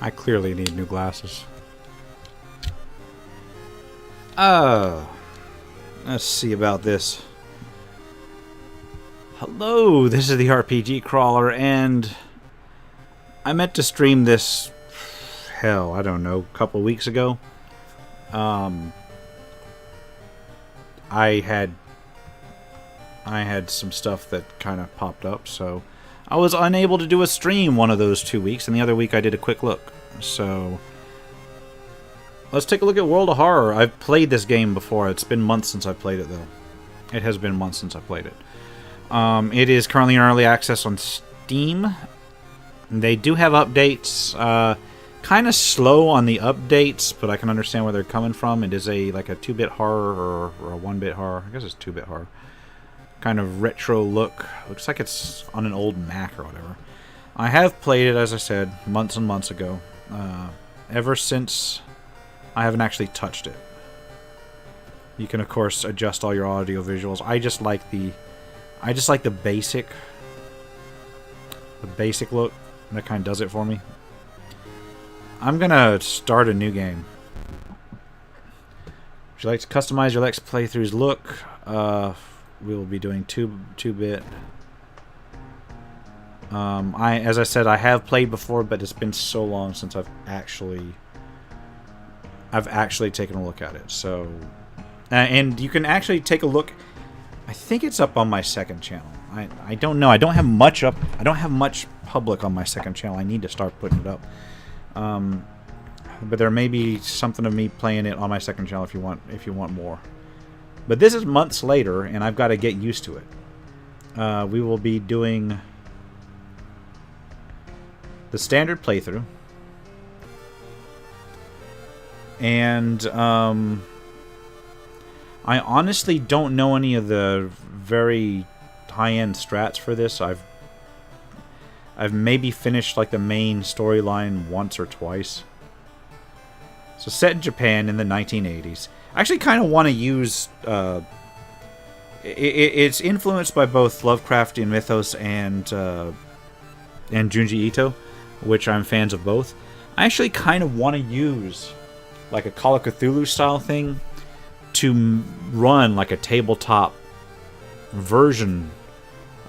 I clearly need new glasses. Oh. Let's see about this. Hello, this is the RPG Crawler, and I meant to stream this, hell, I don't know, a couple weeks ago. I had some stuff that kind of popped up, so I was unable to do a stream one of those 2 weeks, and the other week I did a quick look. So let's take a look at World of Horror. I've played this game before. It's been months since I've played it, though. It has been months since I played it. It is currently in early access on Steam. They do have updates. Kind of slow on the updates, but I can understand where they're coming from. It is like a 2-bit horror or a 1-bit horror. I guess it's 2-bit horror. Kind of retro look. Looks like it's on an old Mac or whatever. I have played it, as I said, months and months ago. Ever since, I haven't actually touched it. You can, of course, adjust all your audio visuals. I just like the basic look. That kind of does it for me. I'm gonna start a new game. Would you like to customize your Let's playthrough's look? We will be doing 2-bit. As I said, I have played before, but it's been so long since I've actually taken a look at it. So, and you can actually take a look. I think it's up on my second channel. I don't know. I don't have much up. I don't have much public on my second channel. I need to start putting it up. But there may be something of me playing it on my second channel if you want more. But this is months later, and I've got to get used to it. We will be doing the standard playthrough, and I honestly don't know any of the very high-end strats for this. I've maybe finished like the main storyline once or twice. So set in Japan in the 1980s. I actually kind of want to use... it's influenced by both Lovecraftian mythos and Junji Ito, which I'm fans of both. I actually kind of want to use like a Call of Cthulhu style thing to run like a tabletop version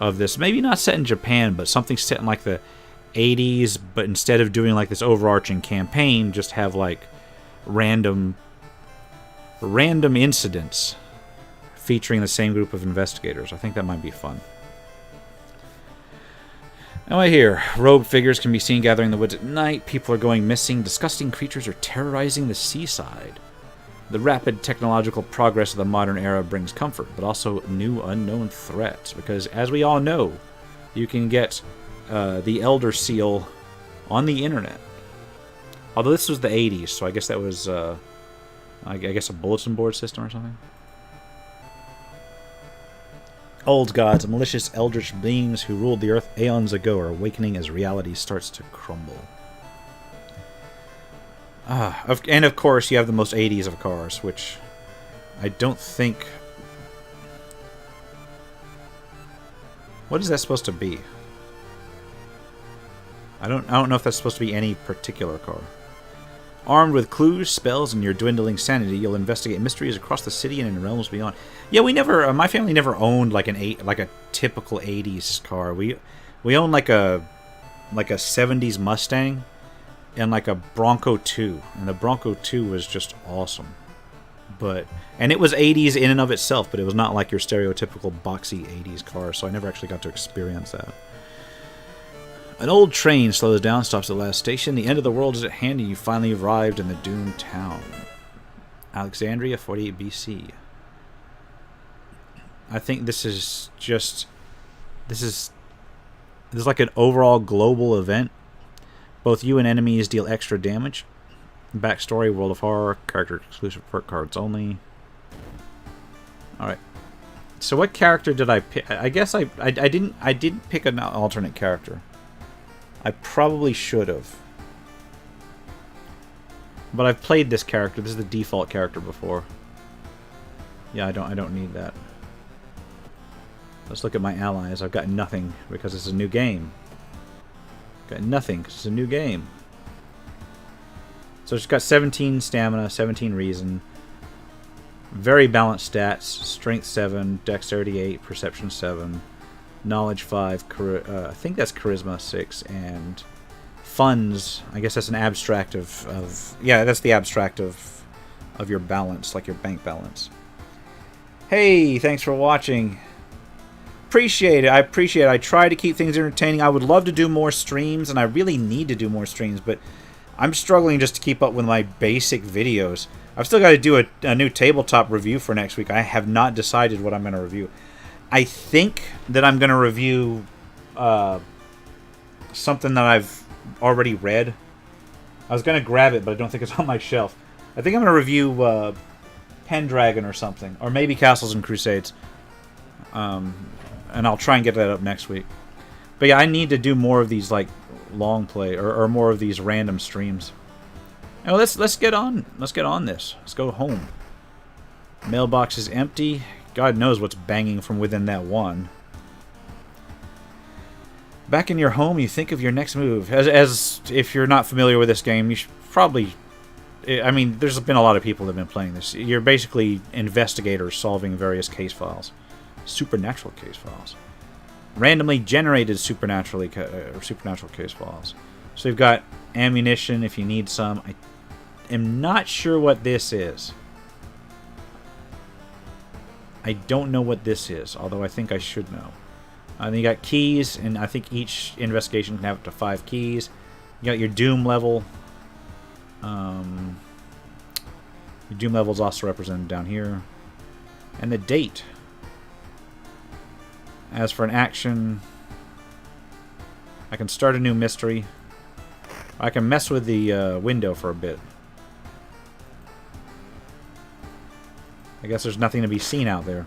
of this. Maybe not set in Japan, but something set in like the 80s, but instead of doing like this overarching campaign, just have like random incidents featuring the same group of investigators. I think that might be fun. Now I hear robed figures can be seen gathering in the woods at night. People are going missing. Disgusting creatures are terrorizing the seaside. The rapid technological progress of the modern era brings comfort, but also new unknown threats. Because as we all know, you can get the Elder Seal on the internet. Although this was the 80s, so I guess that was, I guess a bulletin board system or something. Old gods, malicious eldritch beings who ruled the earth aeons ago, are awakening as reality starts to crumble. And of course, you have the most 80s of cars, which I don't think... What is that supposed to be? I don't know if that's supposed to be any particular car. Armed with clues, spells, and your dwindling sanity, you'll investigate mysteries across the city and in realms beyond. Yeah, we never. My family never owned like a typical '80s car. We owned like a '70s Mustang and like a Bronco 2, and the Bronco 2 was just awesome. And it was '80s in and of itself, but it was not like your stereotypical boxy '80s car. So I never actually got to experience that. An old train slows down, stops at the last station. The end of the world is at hand, and you finally arrived in the doomed town. Alexandria, 48 BC. I think this is like an overall global event. Both you and enemies deal extra damage. Backstory, World of Horror, character exclusive perk cards only. Alright. So what character did I pick? I guess I didn't pick an alternate character. I probably should have. But I've played this character. This is the default character before. Yeah, I don't need that. Let's look at my allies. I've got nothing because it's a new game. Got nothing because it's a new game. So she's got 17 stamina, 17 reason. Very balanced stats. Strength 7, Dexterity 8, Perception 7, Knowledge 5, I think that's Charisma 6, and Funds. I guess that's an abstract of yeah, that's the abstract of your balance, like your bank balance. Hey, thanks for watching. Appreciate it. I appreciate it. I try to keep things entertaining. I would love to do more streams, and I really need to do more streams, but I'm struggling just to keep up with my basic videos. I've still got to do a new tabletop review for next week. I have not decided what I'm going to review. I think that I'm going to review something that I've already read. I was going to grab it, but I don't think it's on my shelf. I think I'm going to review Pendragon or something, or maybe Castles and Crusades. And I'll try and get that up next week. But yeah, I need to do more of these like long play or more of these random streams. Now let's get on. Let's get on this. Let's go home. Mailbox is empty. God knows what's banging from within that one. Back in your home, you think of your next move. As if you're not familiar with this game, you should probably. I mean, there's been a lot of people that have been playing this. You're basically investigators solving various case files. Supernatural case files. Randomly generated supernatural case files. So you've got ammunition if you need some. I am not sure what this is. I don't know what this is, although I think I should know. Then you got keys, and I think each investigation can have up to 5 keys. You got your doom level. Your doom level is also represented down here. And the date. As for an action, I can start a new mystery. I can mess with the window for a bit. I guess there's nothing to be seen out there.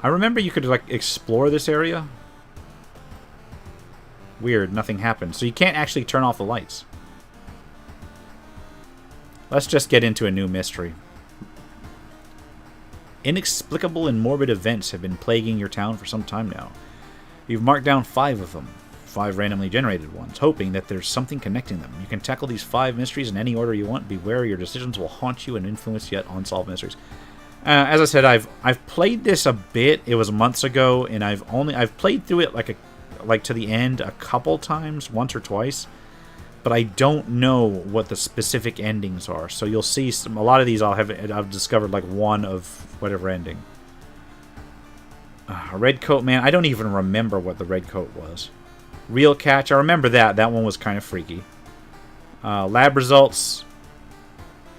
I remember you could like explore this area. Weird, nothing happened. So you can't actually turn off the lights. Let's just get into a new mystery. Inexplicable and morbid events have been plaguing your town for some time now. You've marked down 5 of them, 5 randomly generated ones, hoping that there's something connecting them. You can tackle these 5 mysteries in any order you want. Beware, your decisions will haunt you and influence yet unsolved mysteries. As I said, I've played this a bit. It was months ago, and I've played through it like to the end a couple times, once or twice. But I don't know what the specific endings are. So you'll see a lot of these I've discovered like one of whatever ending. Red Coat Man. I don't even remember what the Red Coat was. Real Catch. I remember that. That one was kind of freaky. Lab Results.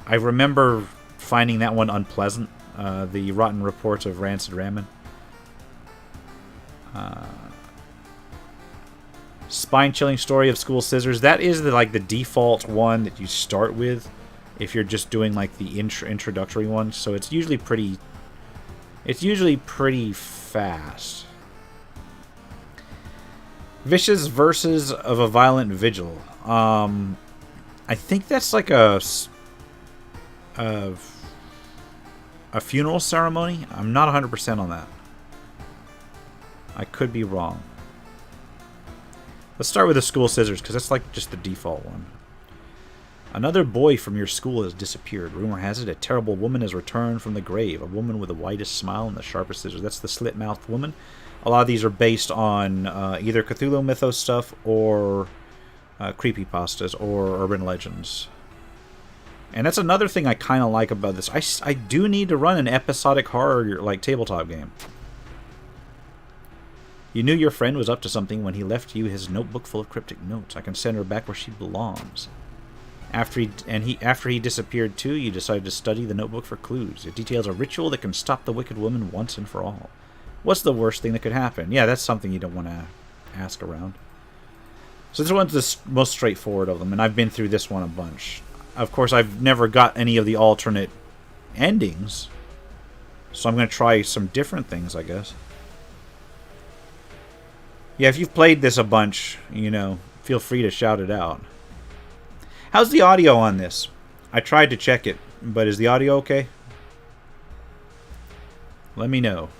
I remember finding that one unpleasant. The Rotten Reports of Rancid Ramen. Spine-chilling story of School Scissors. That is the default one that you start with if you're just doing like the introductory one. So it's usually pretty fast. Vicious Verses of a Violent Vigil. I think that's like a funeral ceremony. I'm not 100% on that. I could be wrong. Let's start with the School Scissors, because that's like just the default one. Another boy from your school has disappeared. Rumor has it a terrible woman has returned from the grave. A woman with the whitest smile and the sharpest scissors. That's the slit-mouthed woman. A lot of these are based on either Cthulhu Mythos stuff or creepypastas or urban legends. And that's another thing I kind of like about this. I do need to run an episodic horror like tabletop game. You knew your friend was up to something when he left you his notebook full of cryptic notes. I can send her back where she belongs. After he disappeared too, you decided to study the notebook for clues. It details a ritual that can stop the wicked woman once and for all. What's the worst thing that could happen? Yeah, that's something you don't want to ask around. So this one's the most straightforward of them, and I've been through this one a bunch. Of course, I've never got any of the alternate endings, so I'm going to try some different things, I guess. Yeah, if you've played this a bunch, feel free to shout it out. How's the audio on this? I tried to check it, but is the audio okay? Let me know.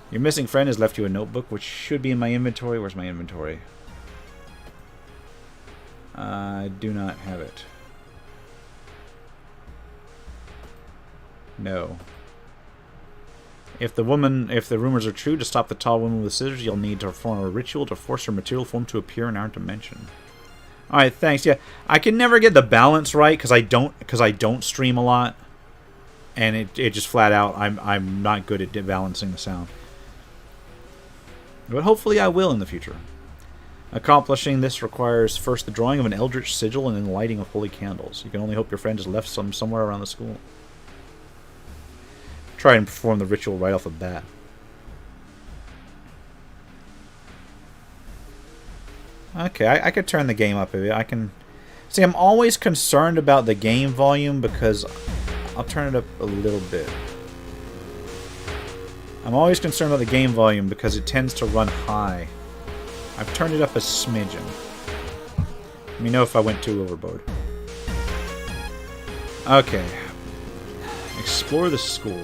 Your missing friend has left you a notebook, which should be in my inventory. Where's my inventory? I do not have it. No. If the rumors are true, to stop the tall woman with the scissors, you'll need to perform a ritual to force her material form to appear in our dimension. Alright, thanks. Yeah, I can never get the balance right because I don't stream a lot. And it just flat out, I'm not good at balancing the sound. But hopefully I will in the future. Accomplishing this requires first the drawing of an eldritch sigil and then the lighting of holy candles. You can only hope your friend has left some somewhere around the school. Try and perform the ritual right off the bat. Okay, I could turn the game up a bit. I can... See, I'm always concerned about the game volume because... I'll turn it up a little bit. I'm always concerned about the game volume because it tends to run high. I've turned it up a smidgen. Let me know if I went too overboard. Okay. Explore the school.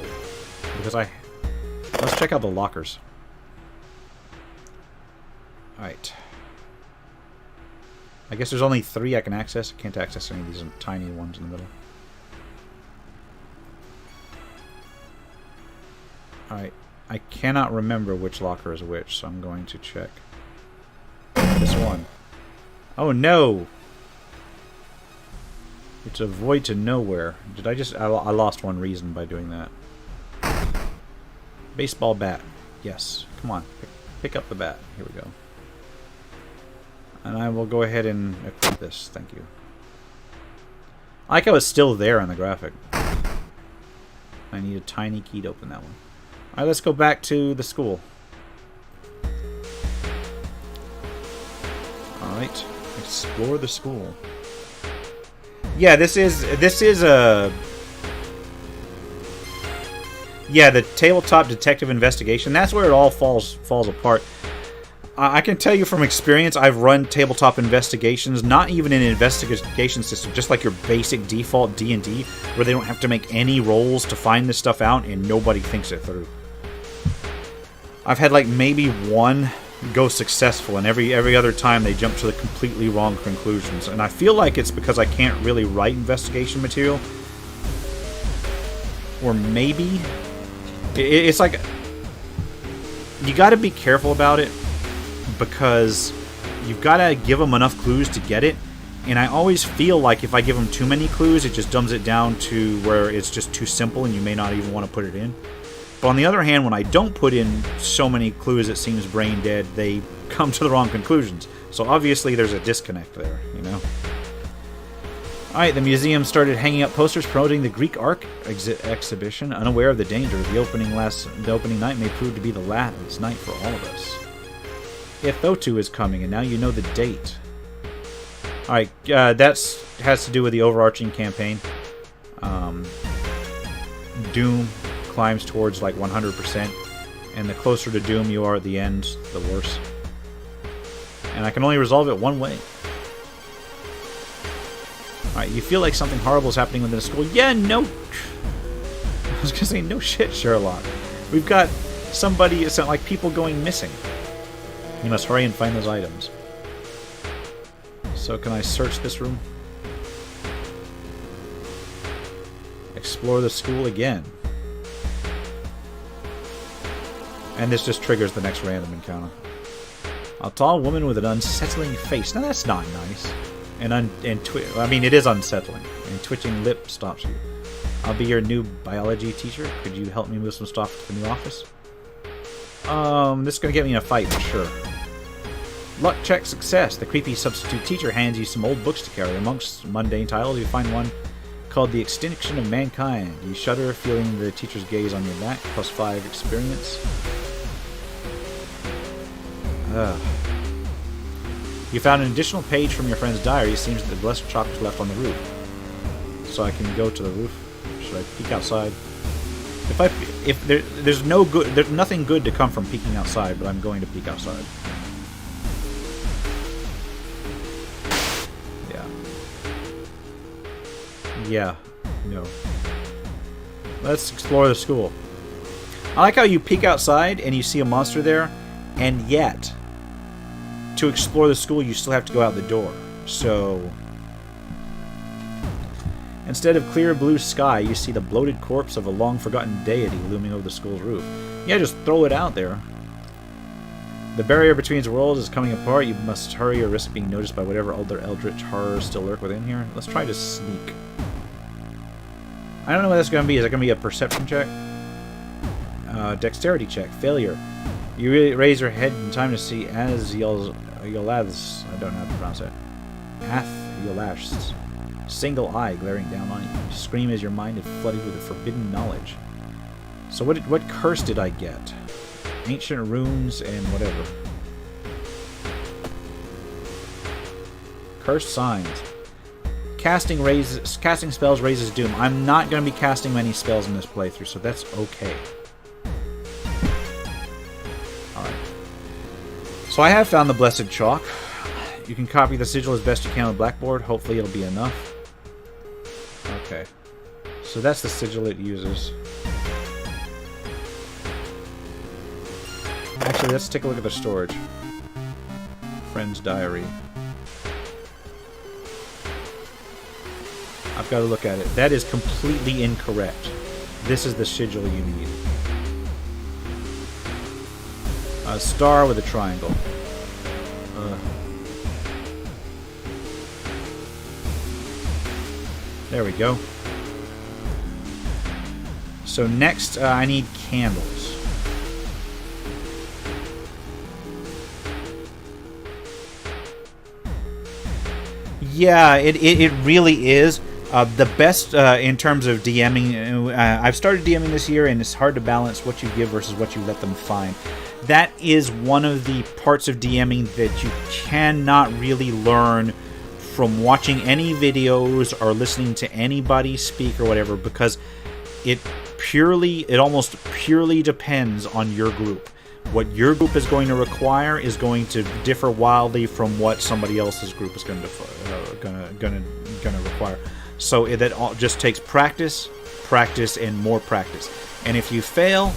Because let's check out the lockers. Alright. I guess there's only 3 I can access. I can't access any of these tiny ones in the middle. Alright. I cannot remember which locker is which, so I'm going to check. This one. Oh no! It's a void to nowhere. Did I just... I lost one reason by doing that. Baseball bat. Yes. Come on. Pick up the bat. Here we go. And I will go ahead and equip this. Thank you. I like how it's still there on the graphic. I need a tiny key to open that one. Alright, let's go back to the school. Alright. Explore the school. Yeah, this is a... Yeah, the tabletop detective investigation. That's where it all falls apart. I can tell you from experience, I've run tabletop investigations, not even in an investigation system, just like your basic default D&D, where they don't have to make any rolls to find this stuff out, and nobody thinks it through. I've had like maybe one go successful, and every other time they jump to the completely wrong conclusions. And I feel like it's because I can't really write investigation material. Or maybe... It's like... You gotta be careful about it, because you've gotta give them enough clues to get it. And I always feel like if I give them too many clues, it just dumbs it down to where it's just too simple and you may not even want to put it in. But on the other hand, when I don't put in so many clues it seems brain dead, they come to the wrong conclusions. So obviously there's a disconnect there, you know? Alright, the museum started hanging up posters promoting the Greek Art exhibition, unaware of the danger. The opening night may prove to be the last night for all of us. Ithotu is coming, and now you know the date. Alright, that has to do with the overarching campaign. Doom climbs towards like 100%, and the closer to Doom you are at the end, the worse. And I can only resolve it one way. Alright, you feel like something horrible is happening within the school? Yeah, no... I was gonna say, no shit, Sherlock. We've got somebody, it's not like people going missing. You must hurry and find those items. So can I search this room? Explore the school again. And this just triggers the next random encounter. A tall woman with an unsettling face. Now that's not nice. I mean, it is unsettling. And twitching lip stops you. I'll be your new biology teacher. Could you help me move some stuff to the new office? This is gonna get me in a fight for sure. Luck check success. The creepy substitute teacher hands you some old books to carry. Amongst mundane titles, you find one called The Extinction of Mankind. You shudder, feeling the teacher's gaze on your back. +5 experience. You found an additional page from your friend's diary. It seems that the blessed chalk was left on the roof. So I can go to the roof. Should I peek outside? There's nothing good to come from peeking outside, but I'm going to peek outside. Yeah. No. Let's explore the school. I like how you peek outside and you see a monster there, and yet, to explore the school you still have to go out the door. So instead of clear blue sky, you see the bloated corpse of a long-forgotten deity looming over the school's roof. Yeah, just throw it out there. The barrier between worlds is coming apart. You must hurry or risk being noticed by whatever other eldritch horrors still lurk within here. Let's try to sneak. I don't know what that's going to be. Is that going to be a perception check? Dexterity check. Failure. You really raise your head in time to see Yolath's, I don't know how to pronounce it. Yolash's single eye glaring down on you. You scream as your mind is flooded with a forbidden knowledge. So what curse did I get? Ancient runes and whatever. Cursed signs. Casting spells raises doom. I'm not going to be casting many spells in this playthrough, so that's okay. Alright. So I have found the Blessed Chalk. You can copy the sigil as best you can on the blackboard. Hopefully it'll be enough. Okay. So that's the sigil it uses. Actually, let's take a look at the storage. Friend's diary. I've got to look at it. That is completely incorrect. This is the sigil you need. A star with a triangle. There we go. So next, I need candles. Yeah, it really is. The best in terms of DMing, I've started DMing this year, and it's hard to balance what you give versus what you let them find. That is one of the parts of DMing that you cannot really learn from watching any videos or listening to anybody speak or whatever, because it almost purely depends on your group. What your group is going to require is going to differ wildly from what somebody else's group is going to require. So that all just takes practice, and more practice. And if you fail,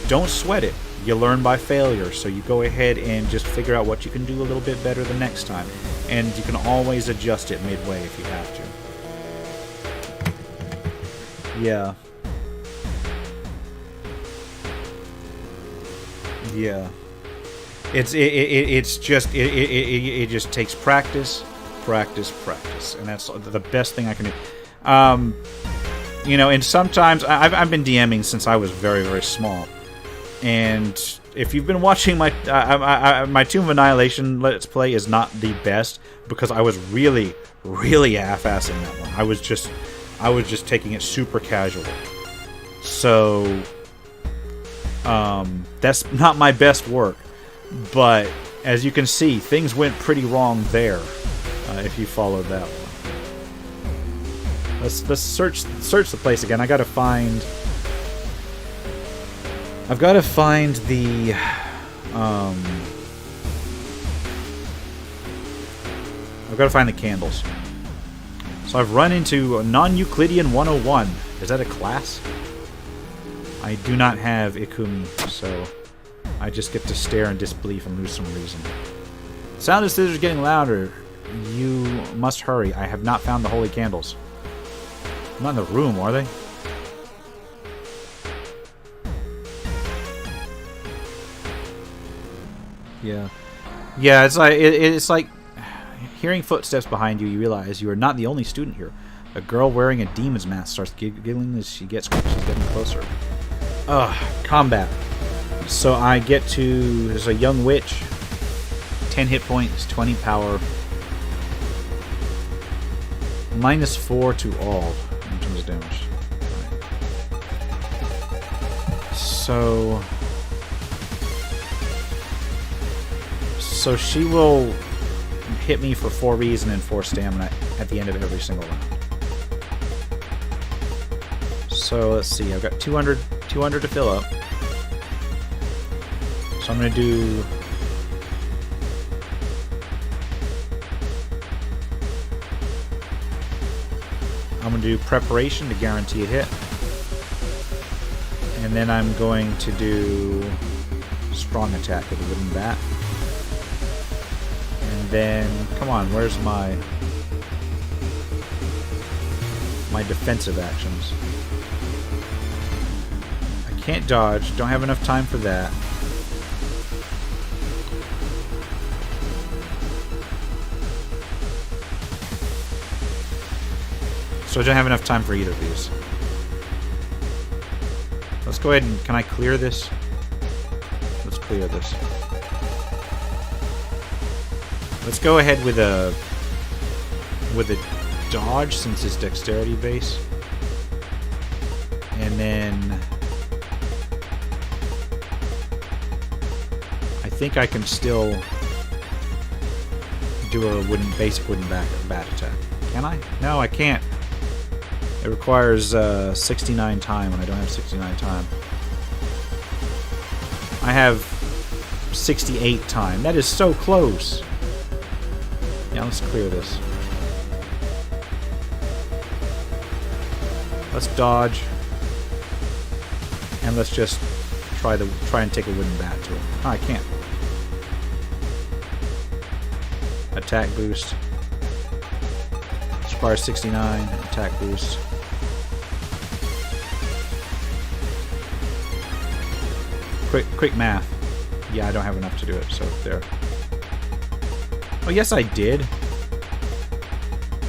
don't sweat it. You learn by failure. So you go ahead and just figure out what you can do a little bit better the next time. And you can always adjust it midway if you have to. Yeah. Yeah, it just takes practice, and that's the best thing I can do. You know, and sometimes I've been DMing since I was very, very small, and if you've been watching my my Tomb of Annihilation Let's Play is not the best because I was really, really half-assing that one. I was just taking it super casual, so. That's not my best work, but as you can see, things went pretty wrong there. If you followed that one, let's search the place again. I've got to find the I've got to find the candles. So I've run into Non-Euclidean 101. Is that a class? I do not have Ikumi, so I just get to stare in disbelief and lose some reason. Sound of scissors getting louder. You must hurry. I have not found the holy candles. I'm not in the room, are they? Yeah. Yeah, it's like hearing footsteps behind you, you realize you are not the only student here. A girl wearing a demon's mask starts giggling as she's getting closer. Combat. So I get to... There's a young witch. 10 hit points, 20 power. -4 to all in terms of damage. So she will hit me for 4 reason and 4 stamina at the end of every single round. So let's see, I've got 200 to fill up. So I'm going to do... I'm going to do preparation to guarantee a hit. And then I'm going to do strong attack with a wooden bat. And then, come on, where's my defensive actions? I can't dodge. Don't have enough time for that. So I don't have enough time for either of these. Let's go ahead and... Can I clear this? Let's clear this. Let's go ahead with a dodge since it's dexterity base. And then I think I can still do a basic wooden bat attack. Can I? No, I can't. It requires 69 time, and I don't have 69 time. I have 68 time. That is so close. Yeah, let's clear this. Let's dodge. And let's just try and take a wooden bat to him. Oh, I can't. Attack boost. Requires 69. Attack boost. Quick math. Yeah, I don't have enough to do it, so there. Oh, yes, I did.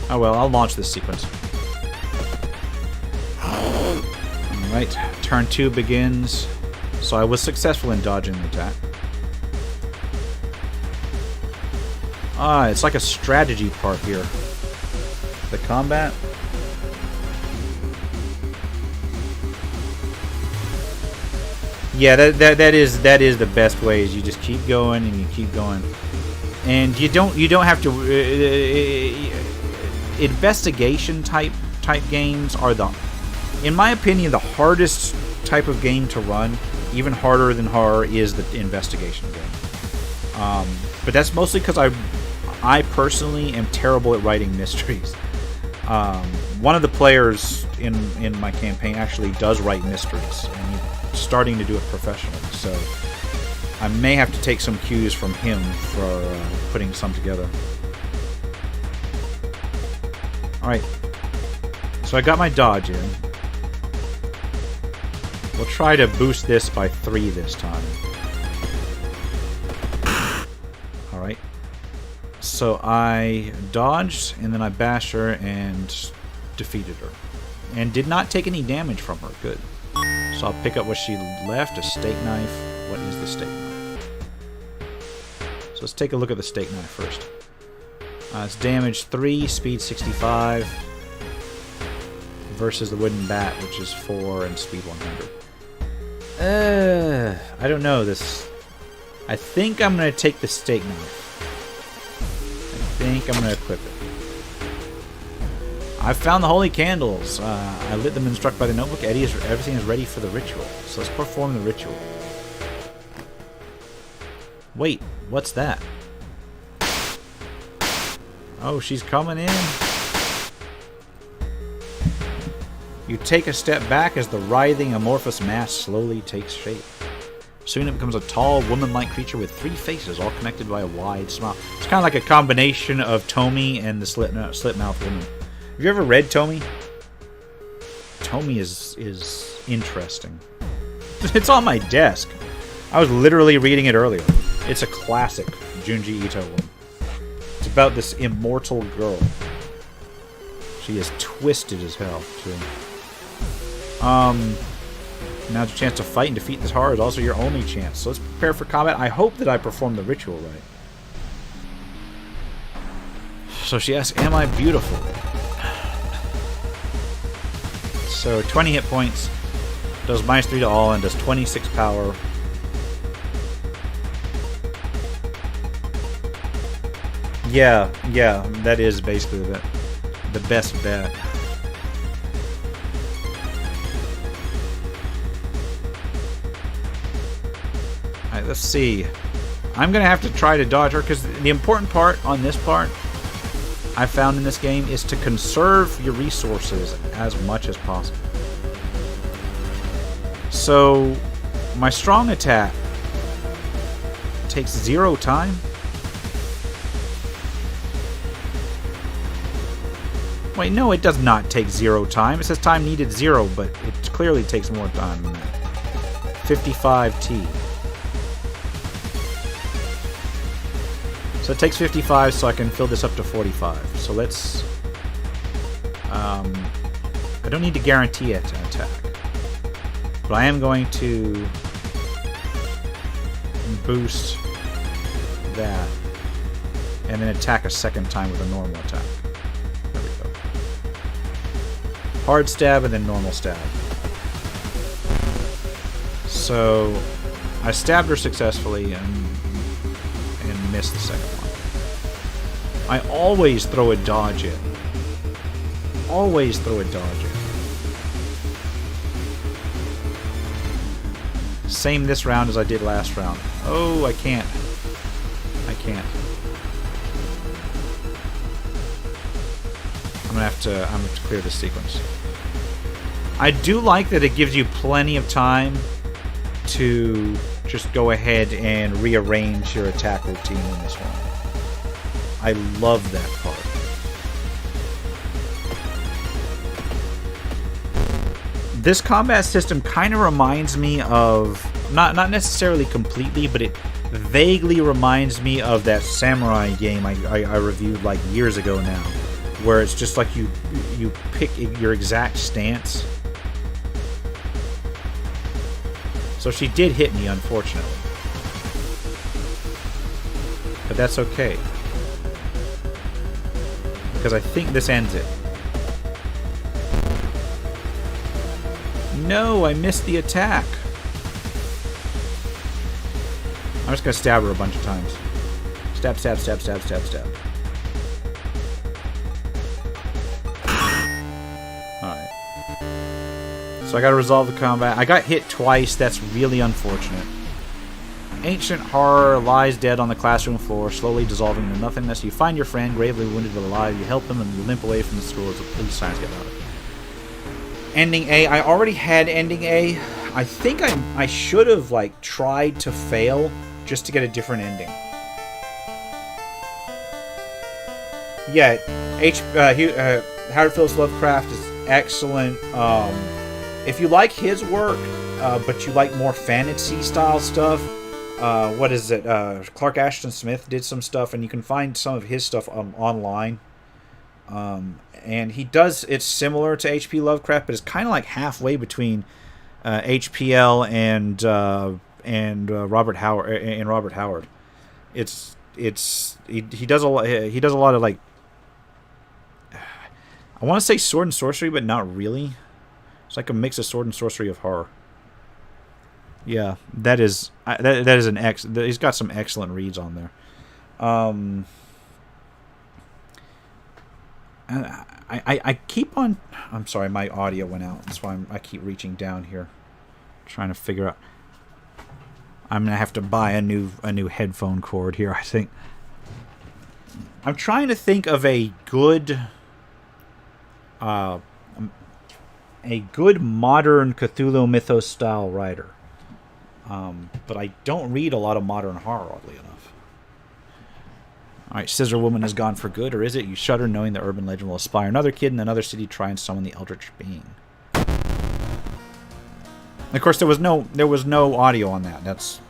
Oh, well, I'll launch this sequence. Alright, turn 2 begins. So I was successful in dodging the attack. Ah, it's like a strategy part here. The combat. Yeah, that is the best way. Is you just keep going and you keep going, and you don't have to. Investigation type games are in my opinion, the hardest type of game to run. Even harder than horror is the investigation game. But that's mostly because I personally am terrible at writing mysteries. One of the players in my campaign actually does write mysteries, and he's starting to do it professionally, so I may have to take some cues from him for putting some together. Alright, so I got my dodge in. We'll try to boost this by 3 this time. Alright. So I dodged, and then I bashed her and defeated her. And did not take any damage from her. Good. So I'll pick up what she left, a steak knife. What is the steak knife? So let's take a look at the steak knife first. It's damage 3, speed 65, versus the wooden bat, which is 4 and speed 100. I don't know this. I think I'm going to take the steak knife. I think I'm going to equip it. I've found the holy candles. I lit them and struck by the notebook. Everything is ready for the ritual. So let's perform the ritual. Wait, what's that? Oh, she's coming in. You take a step back as the writhing amorphous mass slowly takes shape. Soon it becomes a tall, woman-like creature with 3 faces, all connected by a wide smile. It's kind of like a combination of Tomy and the slit-mouthed woman. Have you ever read Tomy? Tomy is interesting. It's on my desk. I was literally reading it earlier. It's a classic Junji Ito one. It's about this immortal girl. She is twisted as hell, too. Now's your chance to fight and defeat this horror is also your only chance. So let's prepare for combat. I hope that I perform the ritual right. So she asks, am I beautiful? So 20 hit points, does -3 to all, and does 26 power. Yeah, that is basically the best bet. Alright, let's see. I'm going to have to try to dodge her, because the important part on this part I found in this game is to conserve your resources as much as possible. So, my strong attack takes 0 time. Wait, no, it does not take 0 time. It says time needed 0, but it clearly takes more time than that. 55T. So it takes 55, so I can fill this up to 45. So let's... I don't need to guarantee it an attack. But I am going to boost that. And then attack a second time with a normal attack. There we go. Hard stab and then normal stab. So I stabbed her successfully and missed the second one. I always throw a dodge in. Always throw a dodge in. Same this round as I did last round. Oh, I can't. I can't. I'm gonna have to clear this sequence. I do like that it gives you plenty of time to just go ahead and rearrange your attack routine in this one. I love that part. This combat system kind of reminds me of, not necessarily completely, but it vaguely reminds me of that samurai game I reviewed like years ago now, where it's just like you pick your exact stance. So she did hit me, unfortunately. But that's okay. Because I think this ends it. No, I missed the attack. I'm just gonna stab her a bunch of times. Stab, stab, stab, stab, stab, stab. Alright. So I gotta resolve the combat. I got hit twice. That's really unfortunate. Ancient horror lies dead on the classroom floor, slowly dissolving into nothingness. You find your friend, gravely wounded but alive. You help him and you limp away from the school as the police sirens get louder. Ending A. I already had ending A. I think I should have like tried to fail just to get a different ending. Yeah, Howard Phillips Lovecraft is excellent. If you like his work, but you like more fantasy style stuff, what is it? Clark Ashton Smith did some stuff, and you can find some of his stuff online. And he does, it's similar to H.P. Lovecraft, but it's kind of like halfway between HPL and Robert Howard. He does a lot of like, I want to say sword and sorcery, but not really. It's like a mix of sword and sorcery of horror. Yeah, that is an he's got some excellent reads on there. I keep on. I'm sorry, my audio went out. That's why I keep reaching down here, trying to figure out. I'm gonna have to buy a new headphone cord here. I think. I'm trying to think of a good modern Cthulhu Mythos style writer. But I don't read a lot of modern horror, oddly enough. Alright, Scissor Woman has gone for good, or is it? You shudder knowing the urban legend will inspire another kid in another city to try and summon the eldritch being. Of course, there was no audio on that. That's...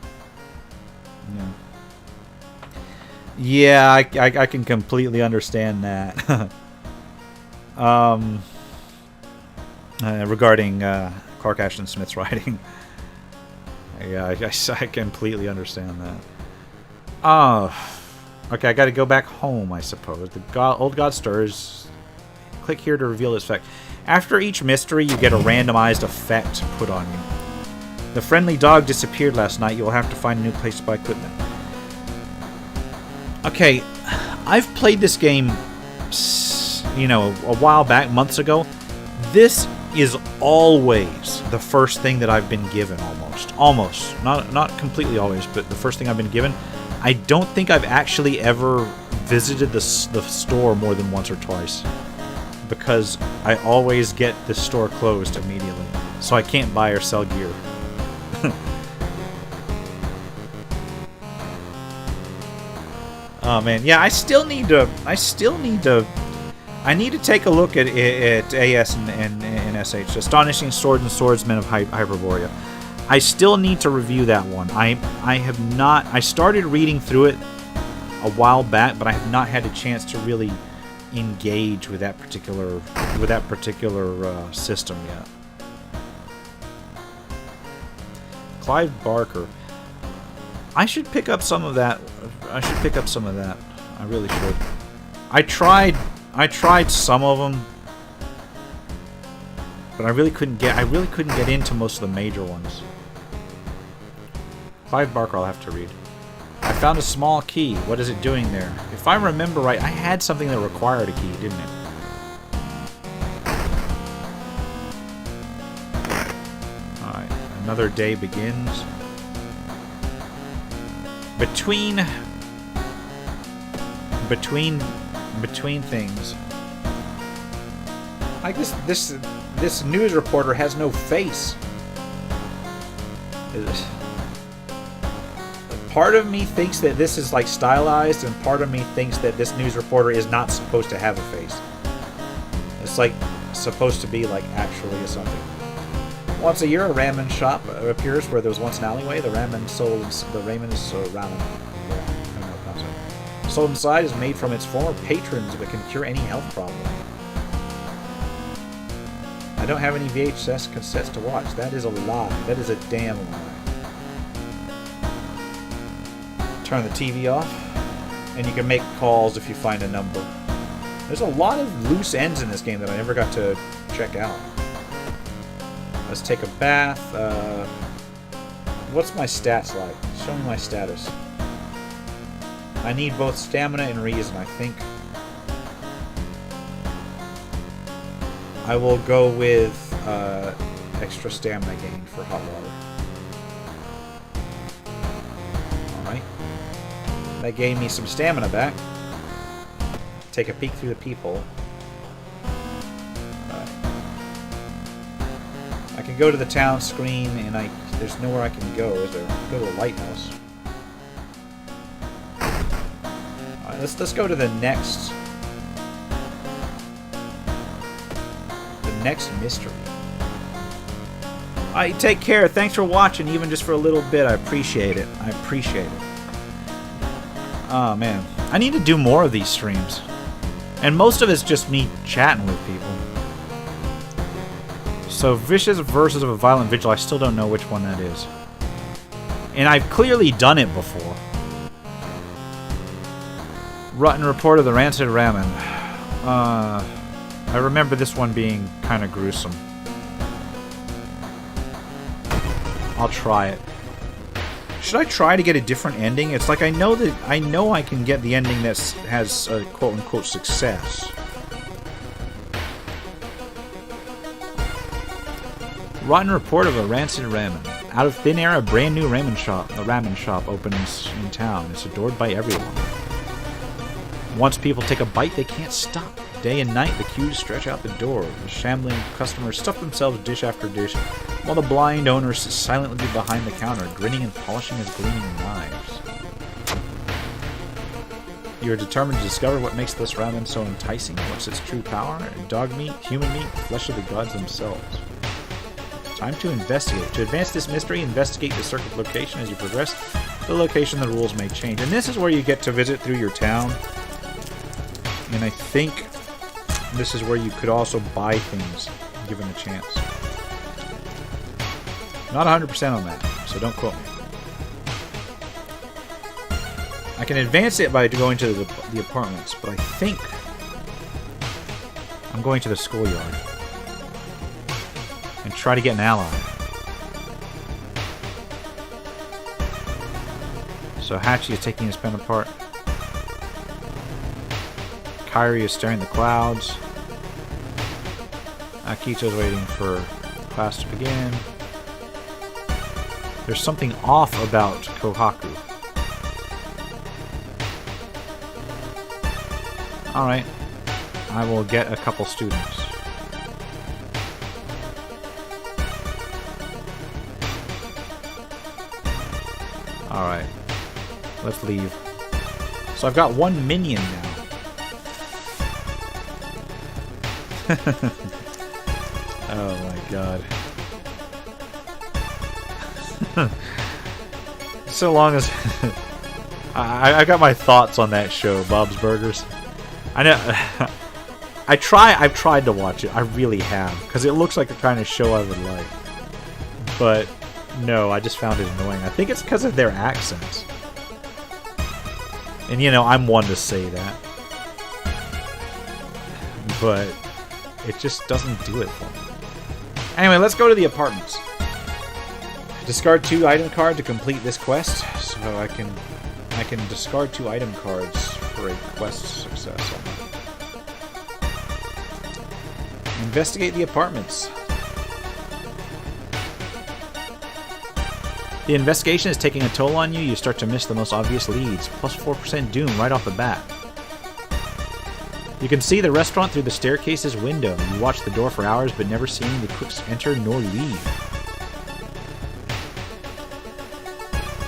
Yeah, I can completely understand that. Regarding Clark Ashton Smith's writing. Yeah, I completely understand that. Okay, I gotta go back home, I suppose. The old god stirs. Click here to reveal its effect. After each mystery, you get a randomized effect put on you. The friendly dog disappeared last night. You will have to find a new place to buy equipment. Okay, I've played this game, a while back, months ago. This is always the first thing that I've been given, almost. Not completely always, but the first thing I've been given. I don't think I've actually ever visited the store more than once or twice, because I always get the store closed immediately, so I can't buy or sell gear. Oh man, yeah, I still need to I need to take a look at AS and SH, Astonishing Swords and Swordsmen of Hyperborea. I still need to review that one. I have not. I started reading through it a while back, but I have not had a chance to really engage with that particular system yet. Clive Barker. I should pick up some of that. I really should. I tried some of them, but I really couldn't get into most of the major ones. Clive Barker, I'll have to read. I found a small key. What is it doing there? If I remember right, I had something that required a key, didn't it? Alright, another day begins. Between things. Like this news reporter has no face. Part of me thinks that this is like stylized, and part of me thinks that this news reporter is not supposed to have a face. It's like supposed to be like actually a something. Once a year, a ramen shop appears where there was once an alleyway. The ramen sold inside is made from its former patrons, but can cure any health problem. I don't have any VHS cassettes to watch. That is a lie. That is a damn lie. Turn the TV off, and you can make calls if you find a number. There's a lot of loose ends in this game that I never got to check out. Let's take a bath. What's my stats like? Show me my status. I need both stamina and reason, I think. I will go with extra stamina gain for hot water. Alright. That gave me some stamina back. Take a peek through the peephole. Alright. I can go to the town screen, and there's nowhere I can go, is there? Go to a lighthouse. Alright, let's go to the next mystery. Alright, take care. Thanks for watching, even just for a little bit. I appreciate it. Oh, man. I need to do more of these streams. And most of it's just me chatting with people. So, Vicious Verses of a Violent Vigil, I still don't know which one that is. And I've clearly done it before. Rotten Report of the Rancid Ramen. I remember this one being kind of gruesome. I'll try it. Should I try to get a different ending? It's like I know I can get the ending that has a quote-unquote success. Rotten Report of a Rancid Ramen. Out of thin air, a brand new ramen shop opens in town. It's adored by everyone. Once people take a bite, they can't stop. Day and night, the queues stretch out the door. The shambling customers stuff themselves dish after dish, while the blind owner sits silently behind the counter, grinning and polishing his gleaming knives. You are determined to discover what makes this ramen so enticing. What's its true power? Dog meat, human meat, flesh of the gods themselves. Time to investigate. To advance this mystery, investigate the circuit location as you progress. The location, the rules may change. And this is where you get to visit through your town. And I think this is where you could also buy things, given a chance. Not 100% on that, so don't quote me. I can advance it by going to the apartments, but I think I'm going to the schoolyard and try to get an ally. So Hachi is taking his pen apart. Kairi is staring at the clouds. Akito's waiting for class to begin. There's something off about Kohaku. Alright. I will get a couple students. Alright. Let's leave. So I've got one minion now. Oh my god. So long as... I got my thoughts on that show, Bob's Burgers. I know... I've tried to watch it. I really have. Because it looks like the kind of show I would like. But, no, I just found it annoying. I think it's because of their accents. And, you know, I'm one to say that. But it just doesn't do it for me. Anyway, let's go to the apartments. Discard 2 item card to complete this quest. So I can discard 2 item cards for a quest success. Investigate the apartments. The investigation is taking a toll on you. You start to miss the most obvious leads. Plus 4% doom right off the bat. You can see the restaurant through the staircase's window. You watch the door for hours, but never seeing the cooks enter nor leave.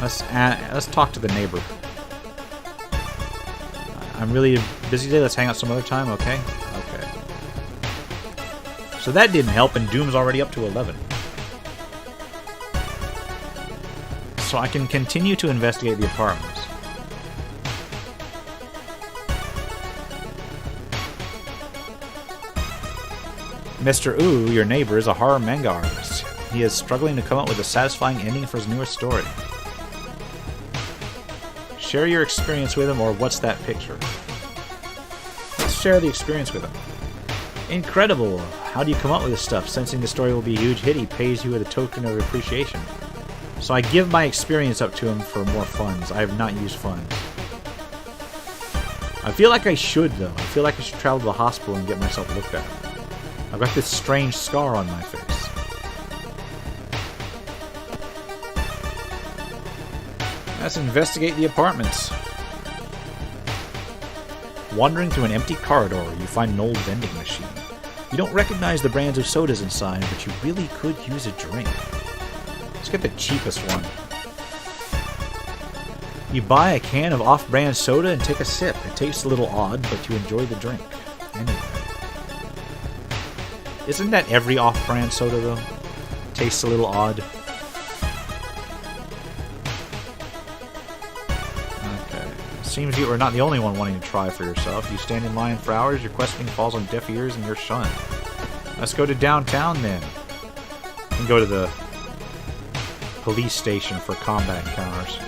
Let's talk to the neighbor. I'm really busy today. Let's hang out some other time, okay? Okay. So that didn't help, and Doom's already up to 11. So I can continue to investigate the apartments. Mr. Wu, your neighbor, is a horror manga artist. He is struggling to come up with a satisfying ending for his newest story. Share your experience with him, or what's that picture? Let's share the experience with him. Incredible! How do you come up with this stuff? Sensing the story will be a huge hit, he pays you with a token of appreciation. So I give my experience up to him for more funds. I have not used funds. I feel like I should, though. I feel like I should travel to the hospital and get myself looked at. I've got this strange scar on my face. Let's investigate the apartments. Wandering through an empty corridor, you find an old vending machine. You don't recognize the brands of sodas inside, but you really could use a drink. Let's get the cheapest one. You buy a can of off-brand soda and take a sip. It tastes a little odd, but you enjoy the drink. Anyway. Isn't that every off-brand soda, though? Tastes a little odd. Okay. Seems you are not the only one wanting to try for yourself. You stand in line for hours, your questioning falls on deaf ears, and you're shunned. Let's go to downtown, then. And go to the police station for combat encounters.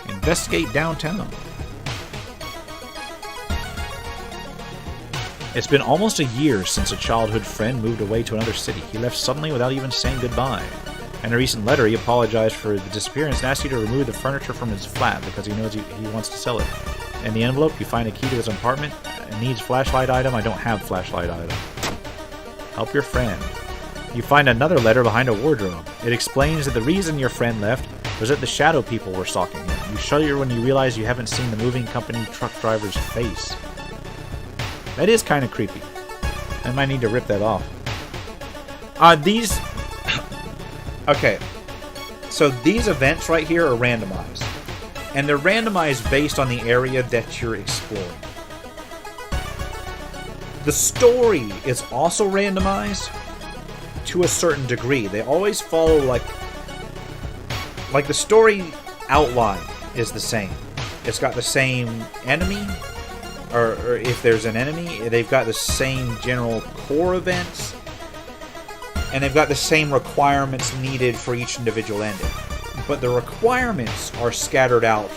Investigate downtown. It's been almost a year since a childhood friend moved away to another city. He left suddenly without even saying goodbye. In a recent letter, he apologized for the disappearance and asked you to remove the furniture from his flat because he knows he wants to sell it. In the envelope, you find a key to his apartment. It needs flashlight item. I don't have flashlight item. Help your friend. You find another letter behind a wardrobe. It explains that the reason your friend left was that the shadow people were stalking him. You shudder when you realize you haven't seen the moving company truck driver's face. That is kind of creepy. I might need to rip that off. These... Okay. So these events right here are randomized. And they're randomized based on the area that you're exploring. The story is also randomized to a certain degree. They always follow, like the story outline is the same. It's got the same enemy, or if there's an enemy, they've got the same general core events, and they've got the same requirements needed for each individual ending. But the requirements are scattered out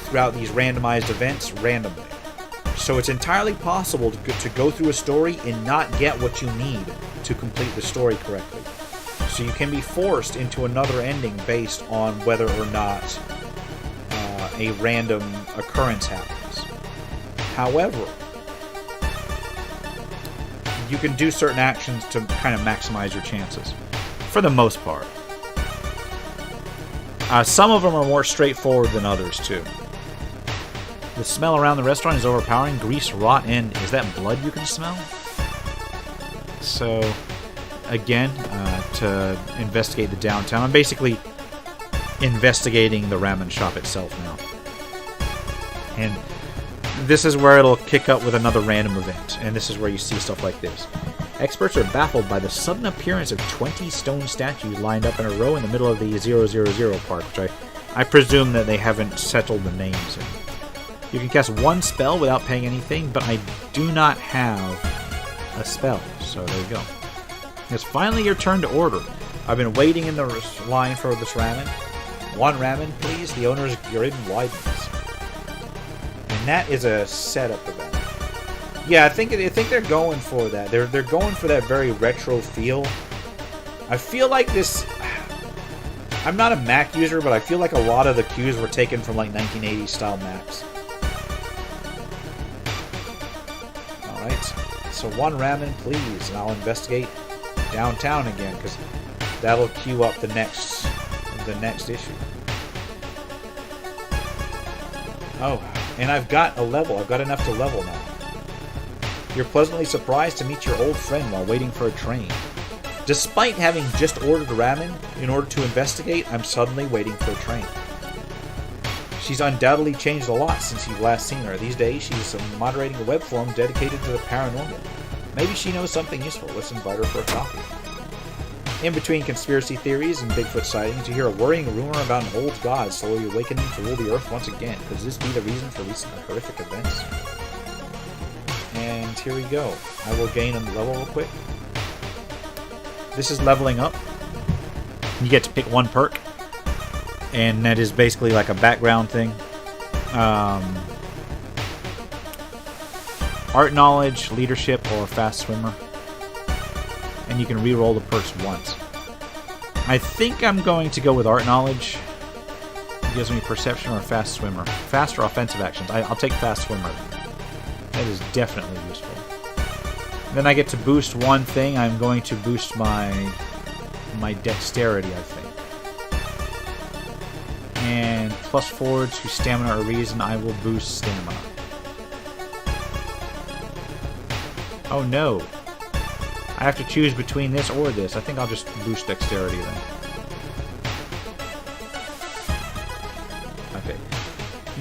throughout these randomized events randomly. So it's entirely possible to go through a story and not get what you need to complete the story correctly. So you can be forced into another ending based on whether or not a random occurrence happens. However, you can do certain actions to kind of maximize your chances, for the most part. Some of them are more straightforward than others, too. The smell around the restaurant is overpowering. Grease, rot, and is that blood you can smell? So, again, to investigate the downtown. I'm basically investigating the ramen shop itself now. And this is where it'll kick up with another random event, and this is where you see stuff like this. Experts are baffled by the sudden appearance of 20 stone statues lined up in a row in the middle of the 000 park, which I presume that they haven't settled the names in. You can cast one spell without paying anything, but I do not have a spell, so there you go. It's finally your turn to order. I've been waiting in the line for this ramen. One ramen, please. The owner's grin widens. And that is a setup event. Yeah, I think they're going for that. They're going for that very retro feel. I feel like this... I'm not a Mac user, but I feel like a lot of the cues were taken from like 1980s style Macs. Alright, so one ramen, please, and I'll investigate downtown again, because that'll queue up the next issue. Oh, and I've got a level. I've got enough to level now. You're pleasantly surprised to meet your old friend while waiting for a train. Despite having just ordered ramen in order to investigate, I'm suddenly waiting for a train. She's undoubtedly changed a lot since you've last seen her. These days, she's moderating a web forum dedicated to the paranormal. Maybe she knows something useful. Let's invite her for a coffee. In between conspiracy theories and Bigfoot sightings, you hear a worrying rumor about an old god slowly awakening to rule the earth once again. Could this be the reason for recent horrific events? And here we go. I will gain a level real quick. This is leveling up. You get to pick one perk, and that is basically like a background thing. Art knowledge, leadership, or fast swimmer. And you can re-roll the perks once. I think I'm going to go with art knowledge. It gives me perception or fast swimmer. Fast or offensive actions. I'll take fast swimmer. That is definitely useful. Then I get to boost one thing. I'm going to boost my dexterity, I think. And +4 to stamina or reason, I will boost stamina. Oh no. I have to choose between this or this. I think I'll just boost dexterity then. Okay.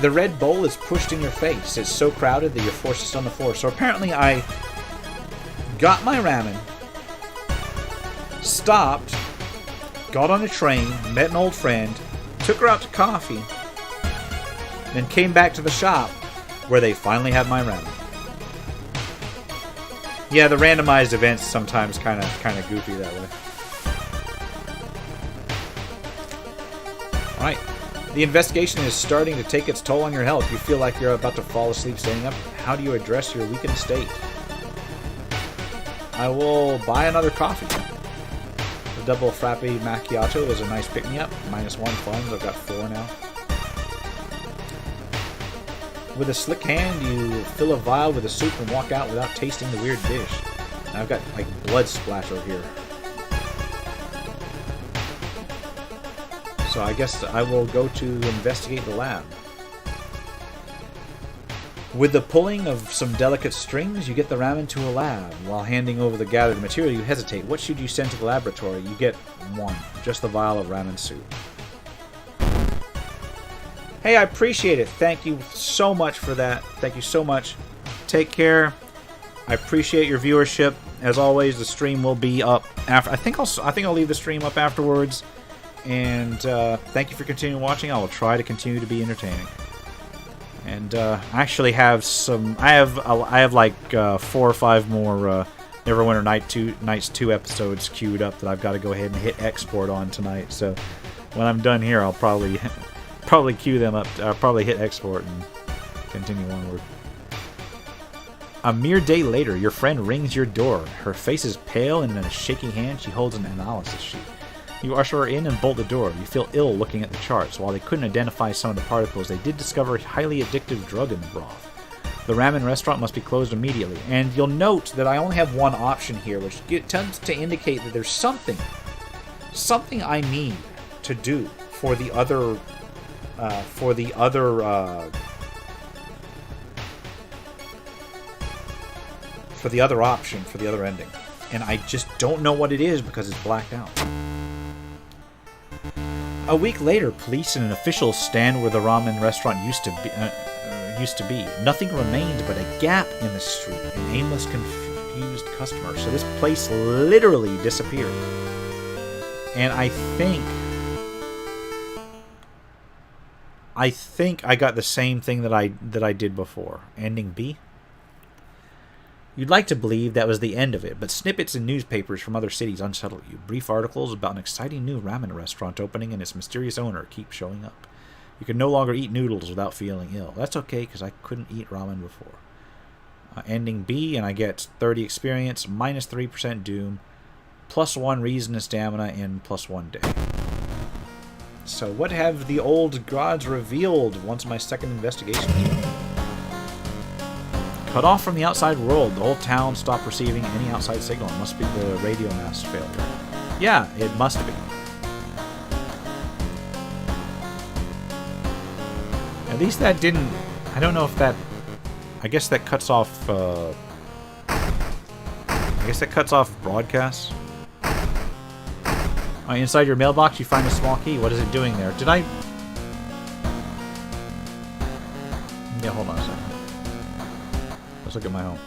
The red bowl is pushed in your face. It's so crowded that you're forced to sit on the floor. So apparently I got my ramen, stopped, got on a train, met an old friend, took her out to coffee, then came back to the shop where they finally had my ramen. Yeah, the randomized events sometimes kind of goofy that way. Alright. The investigation is starting to take its toll on your health. You feel like you're about to fall asleep standing up. How do you address your weakened state? I will buy another coffee. The double frappe macchiato is a nice pick-me-up. -1 funds. I've got 4 now. With a slick hand, you fill a vial with the soup and walk out without tasting the weird dish. Now I've got, like, blood splash over here. So I guess I will go to investigate the lab. With the pulling of some delicate strings, you get the ramen to a lab. While handing over the gathered material, you hesitate. What should you send to the laboratory? You get 1. Just the vial of ramen soup. Hey, I appreciate it. Thank you so much for that. Thank you so much. Take care. I appreciate your viewership. As always, the stream will be up after. I think I'll leave the stream up afterwards. And thank you for continuing watching. I will try to continue to be entertaining. And I actually have some. I have like 4 or 5 more Neverwinter Nights 2 episodes queued up that I've got to go ahead and hit export on tonight. So when I'm done here, I'll probably queue them up. I'll probably hit export and continue onward. A mere day later, your friend rings your door. Her face is pale, and in a shaky hand, she holds an analysis sheet. You usher her in and bolt the door. You feel ill looking at the charts. While they couldn't identify some of the particles, they did discover a highly addictive drug in the broth. The ramen restaurant must be closed immediately. And you'll note that I only have one option here, which tends to indicate that there's something I need to do for the other option, for the other ending. And I just don't know what it is because it's blacked out. A week later, police and an official stand where the ramen restaurant used used to be. Nothing remained but a gap in the street, an aimless, confused customer. So this place literally disappeared. And I think I got the same thing that I did before. Ending B. You'd like to believe that was the end of it, but snippets in newspapers from other cities unsettle you. Brief articles about an exciting new ramen restaurant opening and its mysterious owner keep showing up. You can no longer eat noodles without feeling ill. That's okay, because I couldn't eat ramen before. Ending B, and I get 30 experience, minus 3% doom, plus 1 reason and stamina, and plus 1 day. So what have the old gods revealed once my second investigation is done? Cut off from the outside world. The whole town stopped receiving any outside signal. It must be the radio mast failure. Yeah, it must be. At least that didn't... I don't know if that... I guess that cuts off... I guess that cuts off broadcasts. Inside your mailbox, you find a small key. What is it doing there? Did I... Yeah, hold on a second. Let's look at my home.